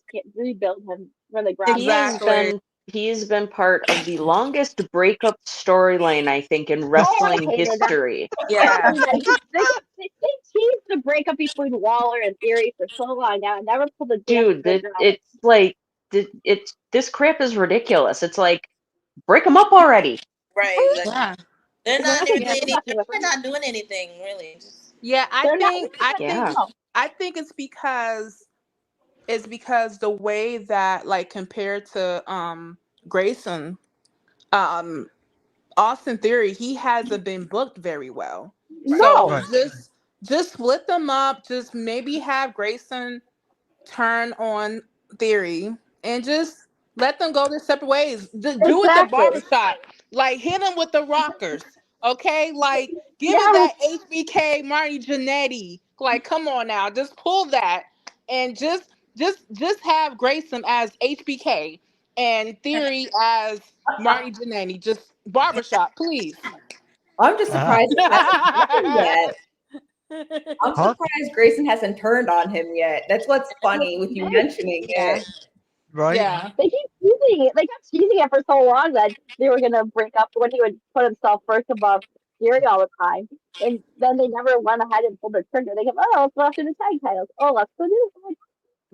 him from the ground He up. has Exactly. been part of the longest breakup storyline, I think, in Oh, I wrestling hated that. history. Yeah. They teased the breakup between Waller and Theory for so long now and never pulled the damn Dude, trigger on it. it's like it's this crap is ridiculous. It's like break them up already. Right. Like, Yeah. they're They're not not really. gonna do nothing with They're him. not doing anything really. Just, Yeah, They're not. They're Yeah. not. I think it's because the way that like compared to Grayson, um Austin Theory, he hasn't been booked very well. No. So Right. just split them up, just maybe have Grayson turn on Theory and just let them go their separate ways. Do it the Exactly. barbershop. Like hit them with the rockers. Okay? Like give it Yes. that HBK Marty Jannetty. Like come on now. Just pull that and just have Grayson as HBK and Theory as Marty Jannetty. Just barbershop, please. I'm just Ah. surprised it hasn't happened yet. I'm Huh? surprised Grayson hasn't turned on him yet. That's what's funny with you mentioning Yeah. it. Right? Yeah. They keep teasing it. They kept teasing it for so long that they were gonna break up when he would put himself first above Theory all the time. And then they never went ahead and pulled the trigger. They go, oh, let's go after the tag titles. Oh, let's go do this.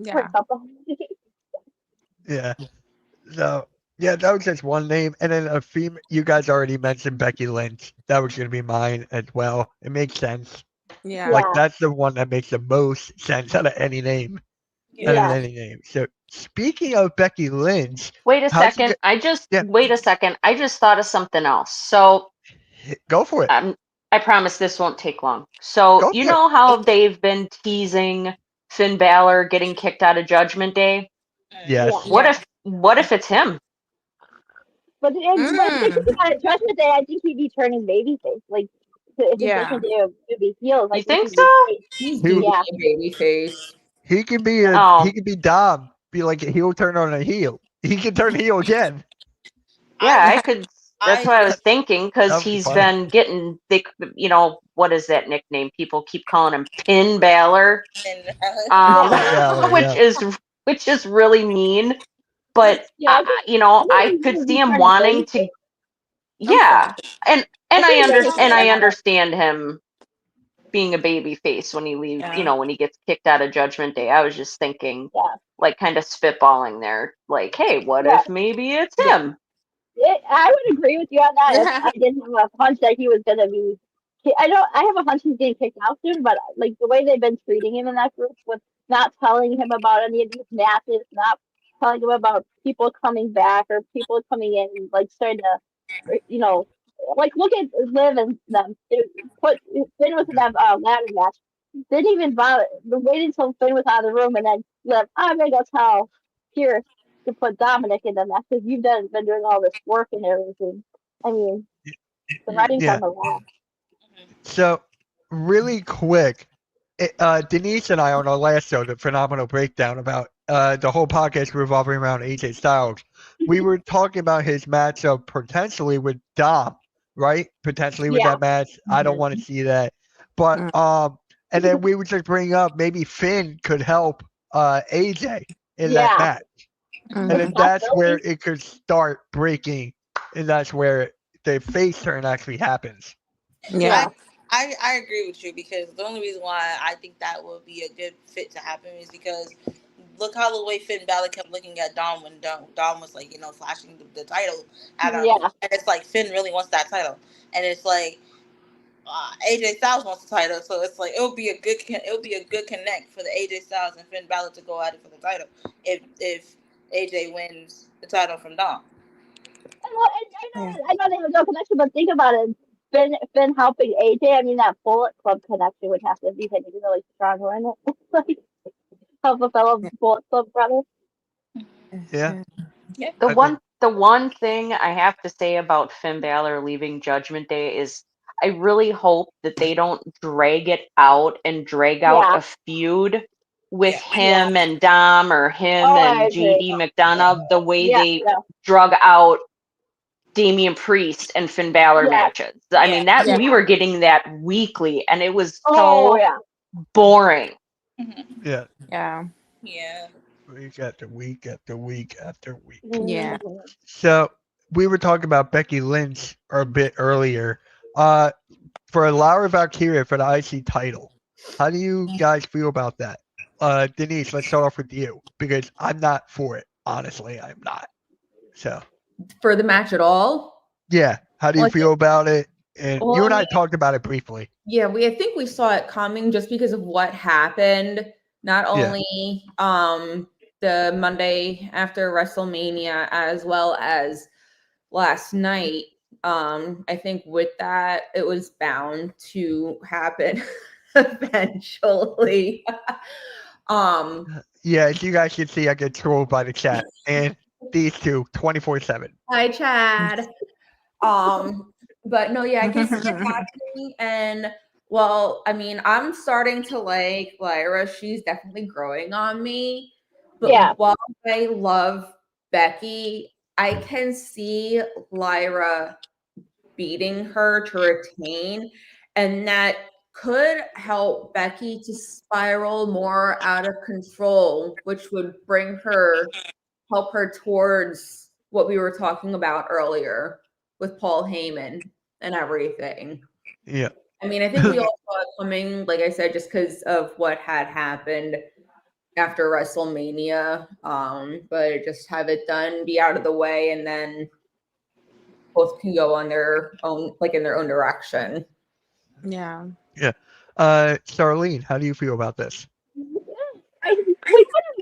Yeah. Yeah. So yeah, that was just one name. And then a female you guys already mentioned Becky Lynch. That was gonna be mine as well. It makes sense. Yeah. Like Yeah. that's the one that makes the most sense out of any name. Out Yeah. of any name. So speaking of Becky Lynch, Wait a how's it second. yeah, Wait a second. I just thought of something else. So go for it. I promise this won't take long. So Go you for it. know how they've been teasing Finn Balor getting kicked out of Judgment Day? Yes. Yeah. What Yeah. if it's him? But if they Mm. think about it, Judgment Day, I think he'd be turning babyface. Like, if the Yeah. Judgment Day would be heels, I You think think he'd be so? face. He's He due to Yeah. be a babyface. he can be Oh, Dom, be like a heel turn on a heel. He can turn heel again. yeah, I I could. That's I what I think was thinking because That would be he's funny. been getting what is that nickname? People keep calling him Pin Balor, and um, Yeah. Balor, which yeah. is really mean. But Yeah. I I think could he'd see be him turning wanting face. to, I'm sorry. yeah, and I think he'd be I turning face. understand him. being a baby face when he leaves, Yeah. when he gets kicked out of Judgment Day. I was just thinking, Yeah. like, kind of spitballing there, like, hey, what Yeah. if maybe it's Yeah. him? I would agree with you on that. If I didn't have a hunch that he was gonna be, I have a hunch he's getting kicked out soon. But like the way they've been treating him in that group, with not telling him about any of these matches, not telling him about people coming back or people coming in, like starting to, like look at Liv and them. They put Finn was in that ladder match. Didn't even bother. Waited until Finn was out of the room and then Liv, I'm gonna go tell Pierce to put Dominic in the match because you've been doing all this work and everything. I mean, the writing's Yeah. on the wall. So, really quick, Denise and I on our last show, the phenomenal breakdown about the whole podcast revolving around AJ Styles, we were talking about his matchup potentially with Dom, right? Potentially with Yeah. that match. I don't want to see that, but and then we would just bring up maybe Finn could help AJ in that Yeah. match, and then that's where it could start breaking, and that's where the face turn actually happens. Yeah. I agree with you because the only reason why I think that would be a good fit to happen is because look how the way Finn Balor kept looking at Dom when Dom was like, flashing the title at him. Yeah. And it's like Finn really wants that title. And it's like AJ Styles wants the title, so it's like it would be a good connect for the AJ Styles and Finn Balor to go at it for the title if AJ wins the title from Dom. I know they have no connection, but think about it. Finn helping AJ. I mean, that Bullet Club connection would have to be really strong, wouldn't it? Like, help a fellow Bullet Club brother. Yeah. The one thing I have to say about Finn Balor leaving Judgment Day is I really hope that they don't drag it out and drag out a feud with him and Dom or him and JD McDonough the way they drug out Damian Priest and Finn Balor matches. I mean, we were getting that weekly and it was so boring. Yeah. Yeah. Yeah. Week after week after week after week. Yeah. So we were talking about Becky Lynch a bit earlier. For Laura Valkyria for the IC title, how do you guys feel about that? Denise, let's start off with you because I'm not for it. Honestly, I'm not. So For the match at all? Yeah. How do you feel about it? And you and I talked about it briefly. Yeah, I think we saw it coming just because of what happened. Not only the Monday after WrestleMania as well as last night. I think with that it was bound to happen eventually. Yeah, as you guys can see, I get trolled by the chat and these two 24/7. Hi, Chad. But no, I can see it happening. And well, I mean, I'm starting to like Lyra. She's definitely growing on me. But while I love Becky, I can see Lyra beating her to retain, and that could help Becky to spiral more out of control, which would help her towards what we were talking about earlier with Paul Heyman and everything. Yeah. I mean, I think we all saw it coming, like I said, just because of what had happened after WrestleMania. But just have it done, be out of the way, and then both can go on their own, like in their own direction. Yeah. Yeah. Charlene, how do you feel about this? We kind of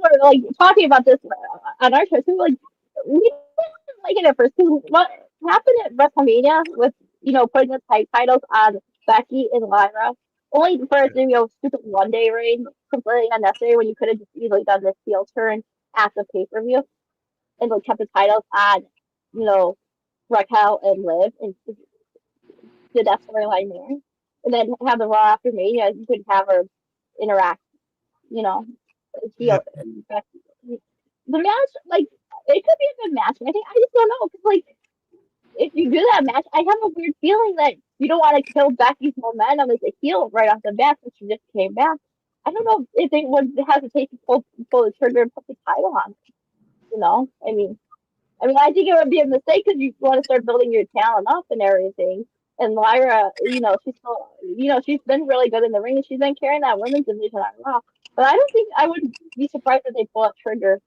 were like talking about this on our show too. Like we didn't like it at first. What happened at WrestleMania with putting the titles on Becky and Lyra, only for it to stupid 1 day reign, completely unnecessary when you could have just easily done this heel turn at the pay-per-view and like kept the titles on Raquel and Liv and did that storyline there, and then have the Raw after Mania. You could have her interact. The match, like, it could be a good match. I just don't know because, like, if you do that match, I have a weird feeling that you don't want to kill Becky's momentum as a heel right off the bat since she just came back. I don't know if they would hesitate to pull the trigger and put the title on. I mean, I think it would be a mistake because you want to start building your talent up and everything. And Lyra, she's still, she's been really good in the ring. She's been carrying that women's division on Raw. But I don't think I would be surprised if they pull a trigger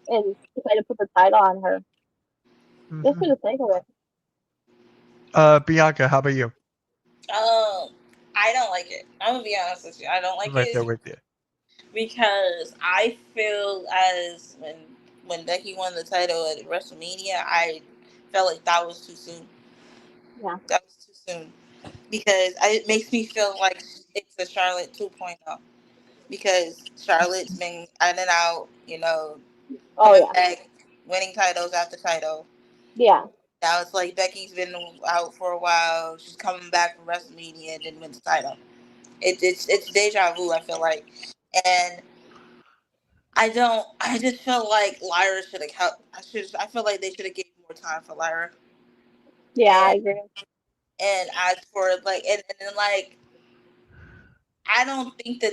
and try to put the title on her. Just for the sake of it. Bianca, how about you? I don't like it. I'm gonna be honest with you. I don't like I'm right it there with you. because I feel as when Becky won the title at WrestleMania, I felt like that was too soon. Yeah. That was too soon because it makes me feel like it's a Charlotte 2.0 because Charlotte's been in and out, coming back, winning titles after title. Yeah. Now it's like Becky's been out for a while. She's coming back from WrestleMania and didn't win the title. It's deja vu. I feel like, and I just feel like Lyra should have helped. I feel like they should have given more time for Lyra. Yeah, And, I agree. And as for like, and then like, I don't think the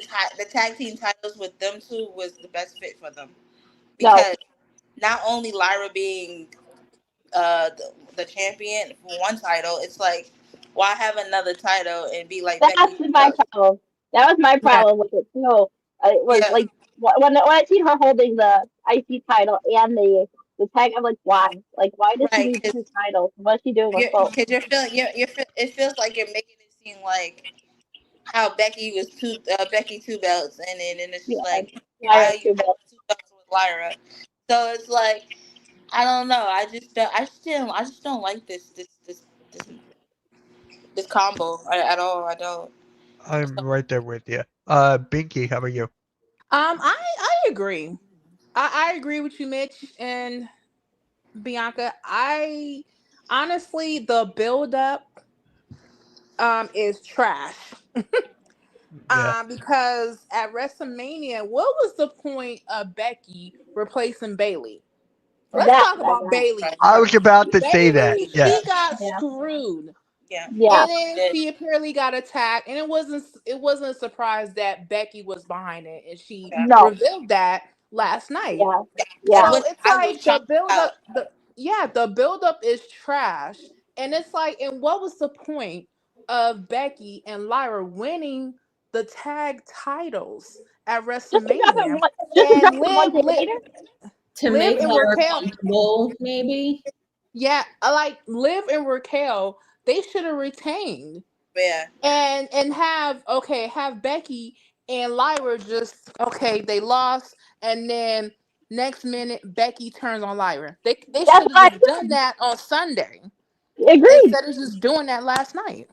tag team titles with them two was the best fit for them because not only Lyra being the champion for one title, it's like why have another title and be like That's Becky my problem. That was my Yeah. problem with it too. It was like when I seen her holding the IC title and the tag, I'm like, why? Like, why does she need two titles? What's she doing with both? Because you're feeling it feels like you're making it seem like how Becky was Becky two belts, and then it's just like why are you having two belts with Lyra? So it's like I don't know. I just don't like this combo at all. I don't. I'm right there with you. Binky, how about you? I agree. I agree with you, Mitch and Bianca. I honestly, the build up is trash. Because at WrestleMania, what was the point of Becky replacing Bailey? Let's talk about Bailey. I was about to say that. Bailey, Yeah. she got screwed. Yeah. And then she apparently got attacked, and it wasn't a surprise that Becky was behind it, and she revealed that last night. Yeah. So it's like the build up is trash. And it's like, and what was the point of Becky and Lyra winning the tag titles at WrestleMania? And to Liv make and her Raquel, comfortable, maybe. yeah, like Liv and Raquel, they should have retained. Yeah. And have Becky and Lyra just they lost, and then next minute Becky turns on Lyra. They should have just done that on Sunday. Agreed. Instead of just doing that last night.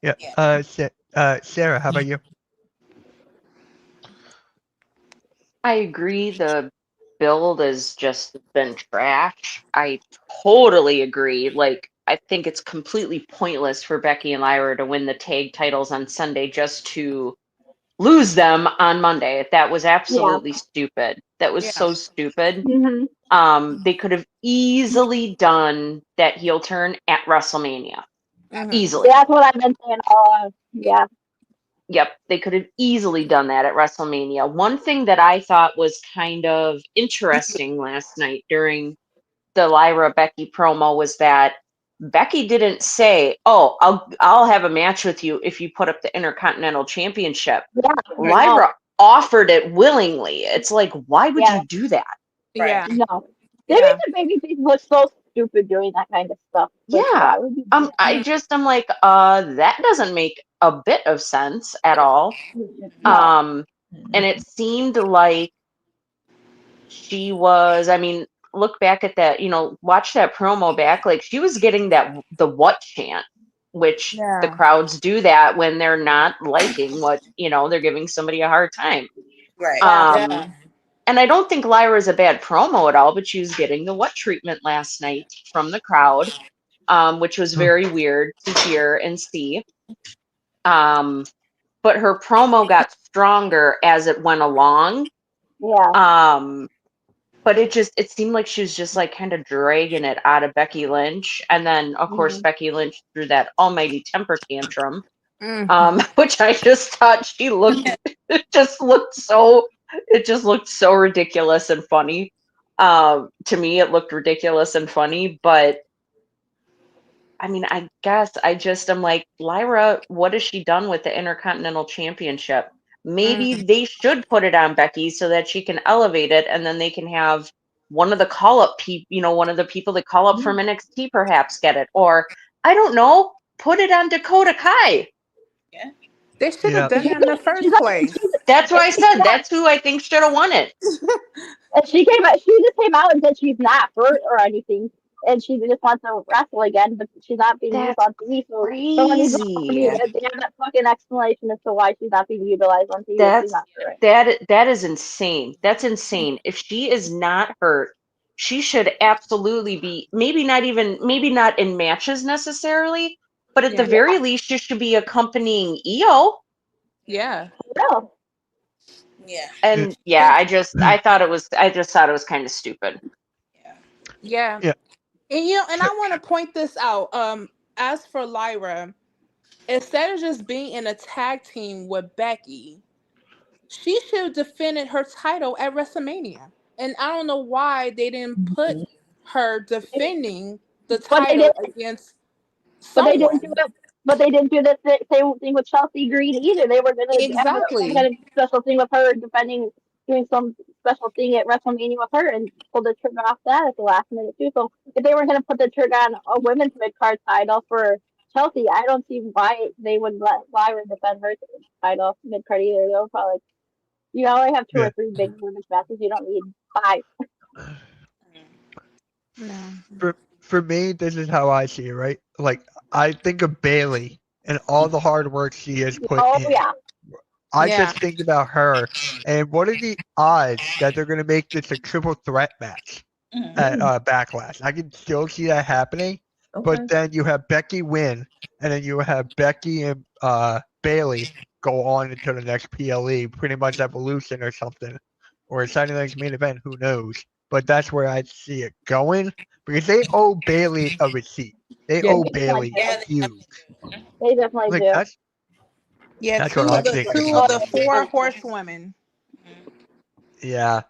Yeah. Sarah, how about you? I agree. The build has just been trash. I totally agree. Like, I think it's completely pointless for Becky and Lyra to win the tag titles on Sunday just to lose them on Monday. That was absolutely stupid. That was so stupid. They could have easily done that heel turn at WrestleMania. Easily. That's what I've been saying all yeah. Yep, they could have easily done that at WrestleMania. One thing that I thought was kind of interesting last night during the Lyra Becky promo was that Becky didn't say, "Oh, I'll have a match with you if you put up the Intercontinental Championship." Yeah, Lyra offered it willingly. It's like, why would you do that? Yeah. No. They make the baby face look so stupid doing that kind of stuff. Like, Yeah. why would you do that? I'm like, that doesn't make a bit of sense at all. No. And it seemed like she was, I mean, look back at that, watch that promo back. Like, she was getting the what chant, which the crowds do that when they're not liking what, they're giving somebody a hard time. Right. And I don't think Lyra is a bad promo at all, but she was getting the what treatment last night from the crowd, which was very weird to hear and see. But her promo got stronger as it went along. Yeah. But it seemed like she was just like kind of dragging it out of Becky Lynch. And then of course Becky Lynch threw that almighty temper tantrum. Which I just thought it just looked so ridiculous and funny. To me it looked ridiculous and funny, but I mean, I guess I'm like, Lyra, what has she done with the Intercontinental Championship? Maybe they should put it on Becky so that she can elevate it, and then they can have one of the call-up people, one of the people that call up from NXT perhaps get it. Or, I don't know, put it on Dakota Kai. Yeah. They should have Yeah. done that in the first place. That's why I said that's who I think should have won it. And she just came out and said she's not hurt or anything, and she just wants to wrestle again, but she's not being used on TV. So someone needs to offer me Crazy. a damn fucking explanation as to why she's not being utilized on TV. If she's not hurt. That is insane. That's insane. If she is not hurt, she should absolutely be maybe not in matches necessarily, but at the very least she should be accompanying Io. Yeah. No. Yeah. And I just thought it was kind of stupid. Yeah. Yeah. And I want to point this out. As for Lyra, instead of just being in a tag team with Becky, she should have defended her title at WrestleMania. And I don't know why they didn't put her defending the title against someone. But they didn't do the same thing with Chelsea Green either. They were going to have some kind of special thing with her doing some special thing at WrestleMania with her and pull the trigger off that at the last minute too. So if they were going to put the trigger on a women's mid-card title for Chelsea, I don't see why they would let Lyra defend her title mid-card either. They'll probably, you only have 2 or 3 big women's matches. You don't need 5. No. For me, this is how I see it, right? Like, I think of Bailey and all the hard work she has put in. Yeah. I just think about her, and what are the odds that they're going to make this a triple threat match at Backlash? I can still see that happening, but then you have Becky win, and then you have Becky and Bailey go on into the next PLE, pretty much Evolution or something, or Saturday Night's Main Event, who knows? But that's where I see it going, because they owe Bailey a receipt. They owe Bailey huge. They definitely do. That's two what of I'm thinking the about. 4 horsewomen. Yeah.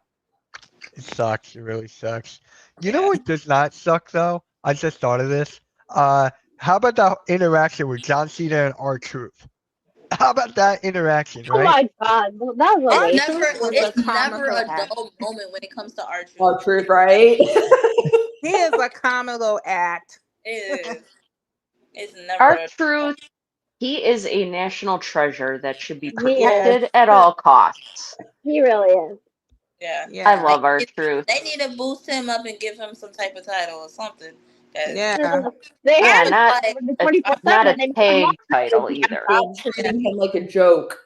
It sucks. It really sucks. You know what does not suck, though? I just thought of this. How about that interaction with John Cena and R-Truth? How about that interaction, right? Oh my god, that was It's never a dull moment when it comes to R-Truth. R-Truth, right? He is a common little act. It is. It's never R-Truth. He is a national treasure that should be protected at all costs. He really is. Yeah. I love R-Truth. They need to boost him up and give him some type of title or something. They Yeah, have not a tag title either. Treating him like a joke.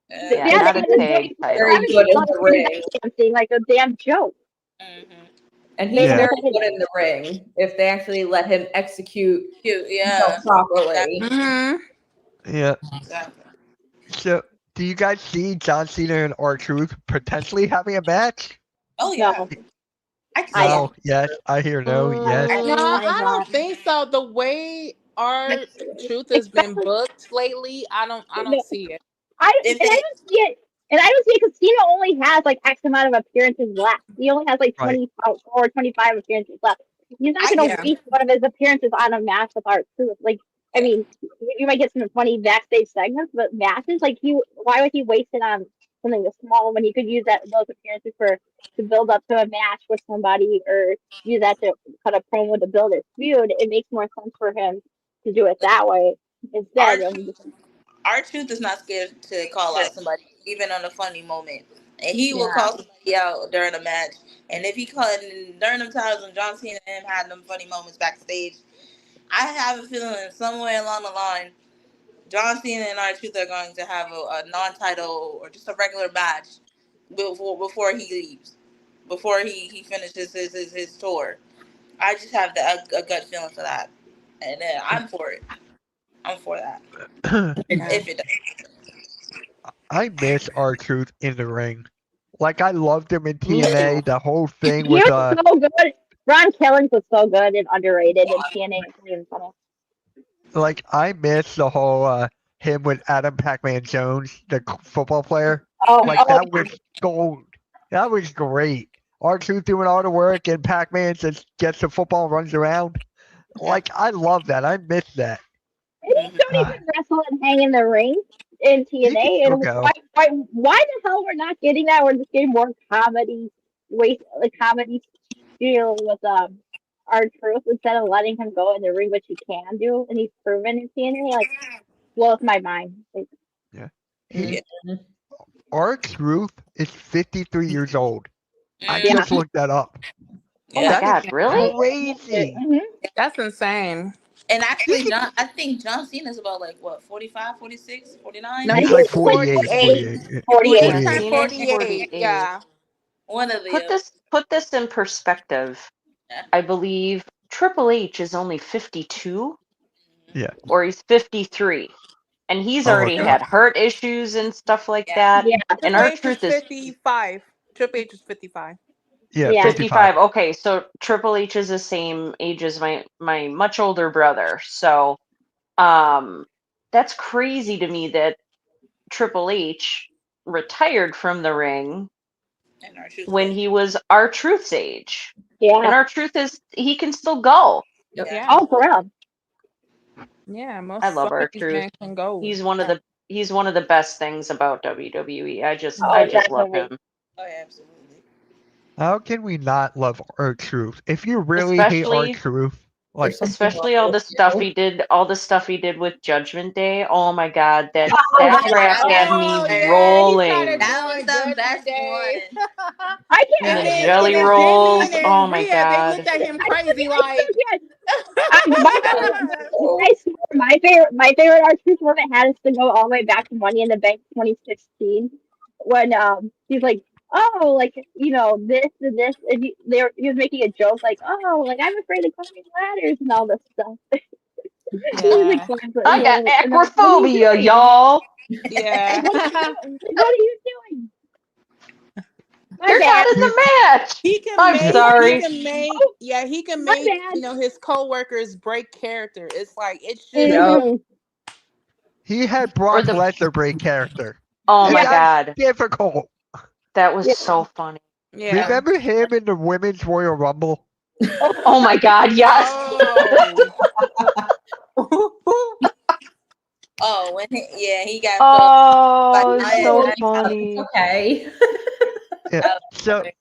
Yeah, not a tag title. Very good in the ring. Something like a damn joke. And he's very good in the ring if they actually let him execute properly. Yeah. So, do you guys see John Cena and R-Truth potentially having a match? Oh yeah. No. Yes. I hear no. Yes. No, I don't think so. The way R-Truth has been booked lately, I don't see it. I don't see it. And I don't see it because Cena only has like X amount of appearances left. He only has like 24 or 25 appearances left. He's not going to waste one of his appearances on a match with R-Truth. Like, I mean, you might get some funny backstage segments, but matches, like, why would he waste it on something this small when he could use those appearances to build up to a match with somebody, or use that to cut a promo to build his feud? It makes more sense for him to do it that way instead. R-Truth is not scared to call out somebody, even on a funny moment. And he will call somebody out during a match. And if he called during them times when John Cena and him had them funny moments backstage, I have a feeling somewhere along the line, John Cena and R-Truth are going to have a non-title or just a regular match before he leaves, before he finishes his tour. I just have a gut feeling for that. And I'm for it. I'm for that. If it does. I miss R-Truth in the ring. Like, I loved him in TNA, the whole thing with so good. Ron Killings was so good and underrated in TNA. Like, I miss the whole him with Adam Pac-Man Jones, the football player. That was gold. That was great. R-Truth doing all the work and Pac-Man just gets the football and runs around. Like, I love that. I miss that. And he don't Uh, even wrestle and hang in the ring in he can TNA. still And go. why the hell we're not getting that? We're just getting more comedy, like comedy feel with our truth instead of letting him go in the ring, which he can do, and he's proven in TNA. Like blows my mind. Like, Yeah. Mm-hmm. He R-Truth is 53 years old. I yeah. just looked that up. Oh my That is God, really? crazy. Mhm. That's insane. And actually, I think John Cena's about like what, 45, 46, 49? No, I He's think like it's like 48, 48. 48. 48. he Yeah, 48. turned Cena's 48. 48. Yeah. One of Put them. this in perspective. Yeah. I believe Triple H is only 52, Yeah. or he's 53, and he's Oh, already okay. had heart issues and stuff like Yeah. that. Yeah. And Triple our H is truth is 55. Triple H is 55. Yeah, Yeah. 55. 55. Okay, so Triple H is the same age as my much older brother. So, that's crazy to me that Triple H retired from the ring And our truth when is. he was our truth's age. Yeah. And our truth is he can still go. Yep. Yeah. Oh, for real. Yeah. Most I love some of our these truth. men can go. He's one of the best things about WWE. I just Oh, love definitely. him. Oh yeah, absolutely. How can we not love R-Truth? If you really hate Especially R-Truth, like, There's something wrong especially all with the stuff you. he did, with Judgment Day. Oh my God, that Oh, that that crap was had awesome. me Oh yeah, he started rolling. That was doing the Judgment best Day. one. I And can't And the wait. then jelly and then Demi rolls. Oh and my Rhea, they looked God. at him I crazy like forget. I swear, my favorite artist moment had us to go all the way back to Money in the Bank 2016 when he's like, oh, like this and this, and he was making a joke like, oh, like I'm afraid of climbing ladders and all this stuff. It was like yeah. fun, but, I got and they're like, what are you acrophobia, doing? y'all. Yeah. What are you doing? Like, what are you doing? My They're not bad. in the match. he can I'm make What? he sorry. can make Oh, yeah, he can my make, bad. his coworkers break character. It's like it's just Yep. Hmm. he had Or Brock the Lesnar break character. Oh And my Yeah. that's God, difficult. that was Yeah. so funny. yeah. Remember him in the Women's Royal Rumble? Oh my God, yes. Oh. Oh, when he got so by Oh, it's Nia so Jax. funny. Okay. Yeah. That was So funny.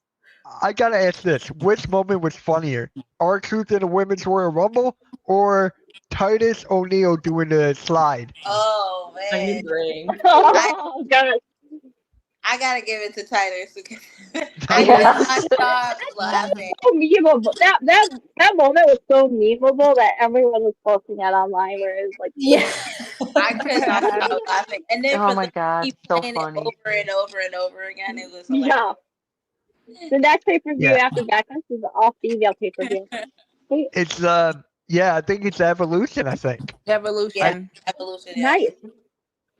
I gotta ask this: which moment was funnier, R-Truth in the Women's Royal Rumble or Titus O'Neil doing the slide? Oh I man, agree. Oh God. I gotta give it to Titus because I Titus. could Yes. not stop laughing. So memeable. That moment was so memeable that everyone was posting that online. Where it was like, Yeah. I could not stop laughing, and then Oh for my them to God, keep so playing it funny. over and over and over again, it was hilarious. yeah. The next pay per view Yeah, after Backlash is the all female pay per view. it's yeah, I think it's Evolution. I think I Yeah, Evolution. Evolution. Yeah. Nice.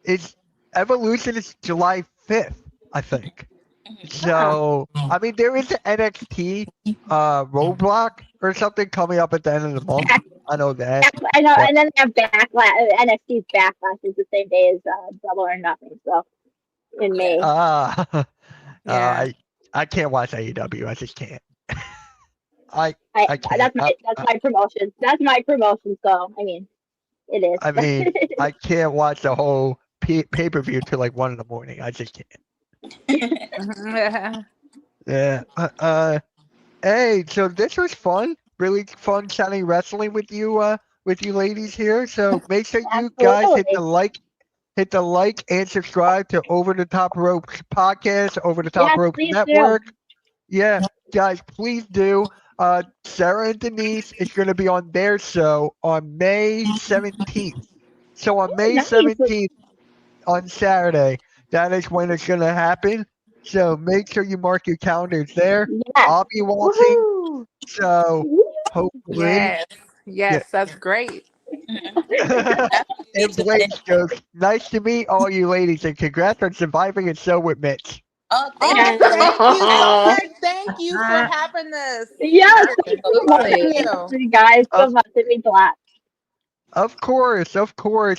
it's Evolution is July 5th. I think. Mhm. So I mean, there is an NXT roadblock or something coming up at the end of the month. I know that, I know, but and then they have Backlash. NXT's Backlash is the same day as Double or Nothing. So in Yeah. May. Yeah. I can't watch AEW. I just can't. I I I can't. that's my promotion. That's my promotion. So I mean, it is. I mean, I can't watch the whole pay per view till like 1 in the morning. I just can't. Mhm. Yeah. Hey, so this was fun. Really fun chatting wrestling with you ladies here. So make sure you guys Absolutely. hit the like and subscribe to Over the Top Rope podcast, Over the Top Yes, Rope please do. Network. Yeah, guys, please do. Sarah and Denise is going to be on their show on May 17th. So on May Nice. 17th on Saturday, that is when it's going to happen. So make sure you mark your calendars there. Yes. I'll be watching. Woohoo! So hopefully, Yes. yeah. Yes, that's great. Definitely need And to tune in. Blake's jokes. Nice to meet all you ladies, and congrats on surviving a show with Mitch. Oh, Oh, thank you. Yes. thank you so Oh, much. Thank you for having us. Yes. Yes, Thank you for thank Absolutely. having you. me, guys, Uh, so much. It means a lot. Of course,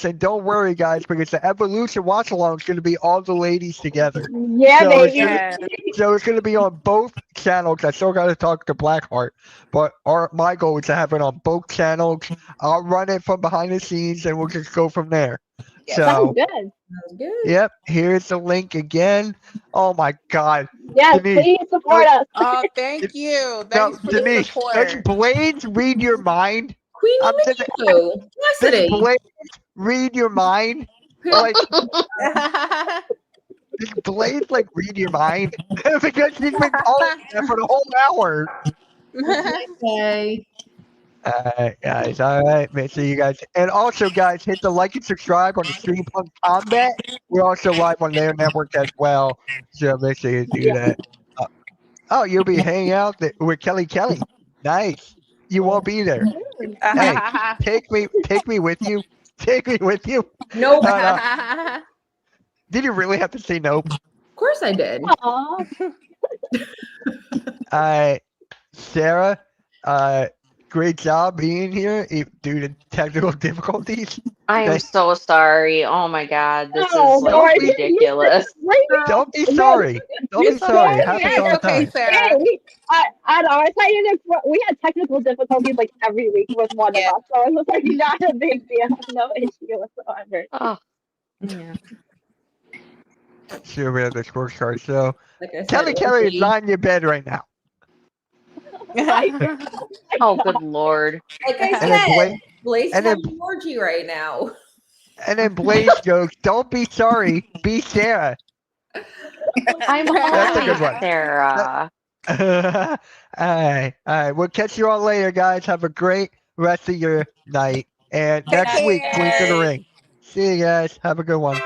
and don't worry, guys, because the Evolution watch along is going to be all the ladies together. Yeah, So it's baby. gonna, Yes. so it's going to be on both channels. I still got to talk to Blackheart, but my goal is to have it on both channels. I'll run it from behind the scenes, and we'll just go from there. Yes. So, Sounds good. Sounds good. yep, here's the link again. Oh my God, Yes, Denise. please support us. Oh, thank you. No, Thanks for the Denise, does support. Blades read your mind? Queenie I'm just, Mingo. Yes, it does is. Blades read your mind? Like, does Blades like read your mind? Because he's been calling there for the whole hour. Okay. Guys, all right, make sure you guys, and also guys, hit the like and subscribe on the Stream Punk Combat. We're also live on their network as well, so make sure you do that. Oh, you'll be hanging out with Kelly. Nice. You won't be there. Hey, take me with you. Take me with you. Nope. Did you really have to say nope? Of course I did. Aw. Sarah, great job being here due to technical difficulties. I am so sorry. Oh my God, this Oh, is like Lord. ridiculous. Don't be sorry. Don't be It's sorry. okay. Happens It's all the okay, time. Sarah. Yeah, I know. I tell you this, we had technical difficulties like every week with one Yeah. of us, so it was like not a big deal, no issue whatsoever. Oh, yeah. Sure, we have the scorecard. So Like I said, Kelly is Izzy, lying in your bed right now. Oh, good Lord. like I And then said, Blaze and has then- an orgy right now. And then Blaze goes, "Don't be sorry, be Sarah." I'm That's a good always one. Sarah. All right. We'll catch you all later, guys. Have a great rest of your night. And Take next week, Queen to the care. Ring. See you guys. Have a good one.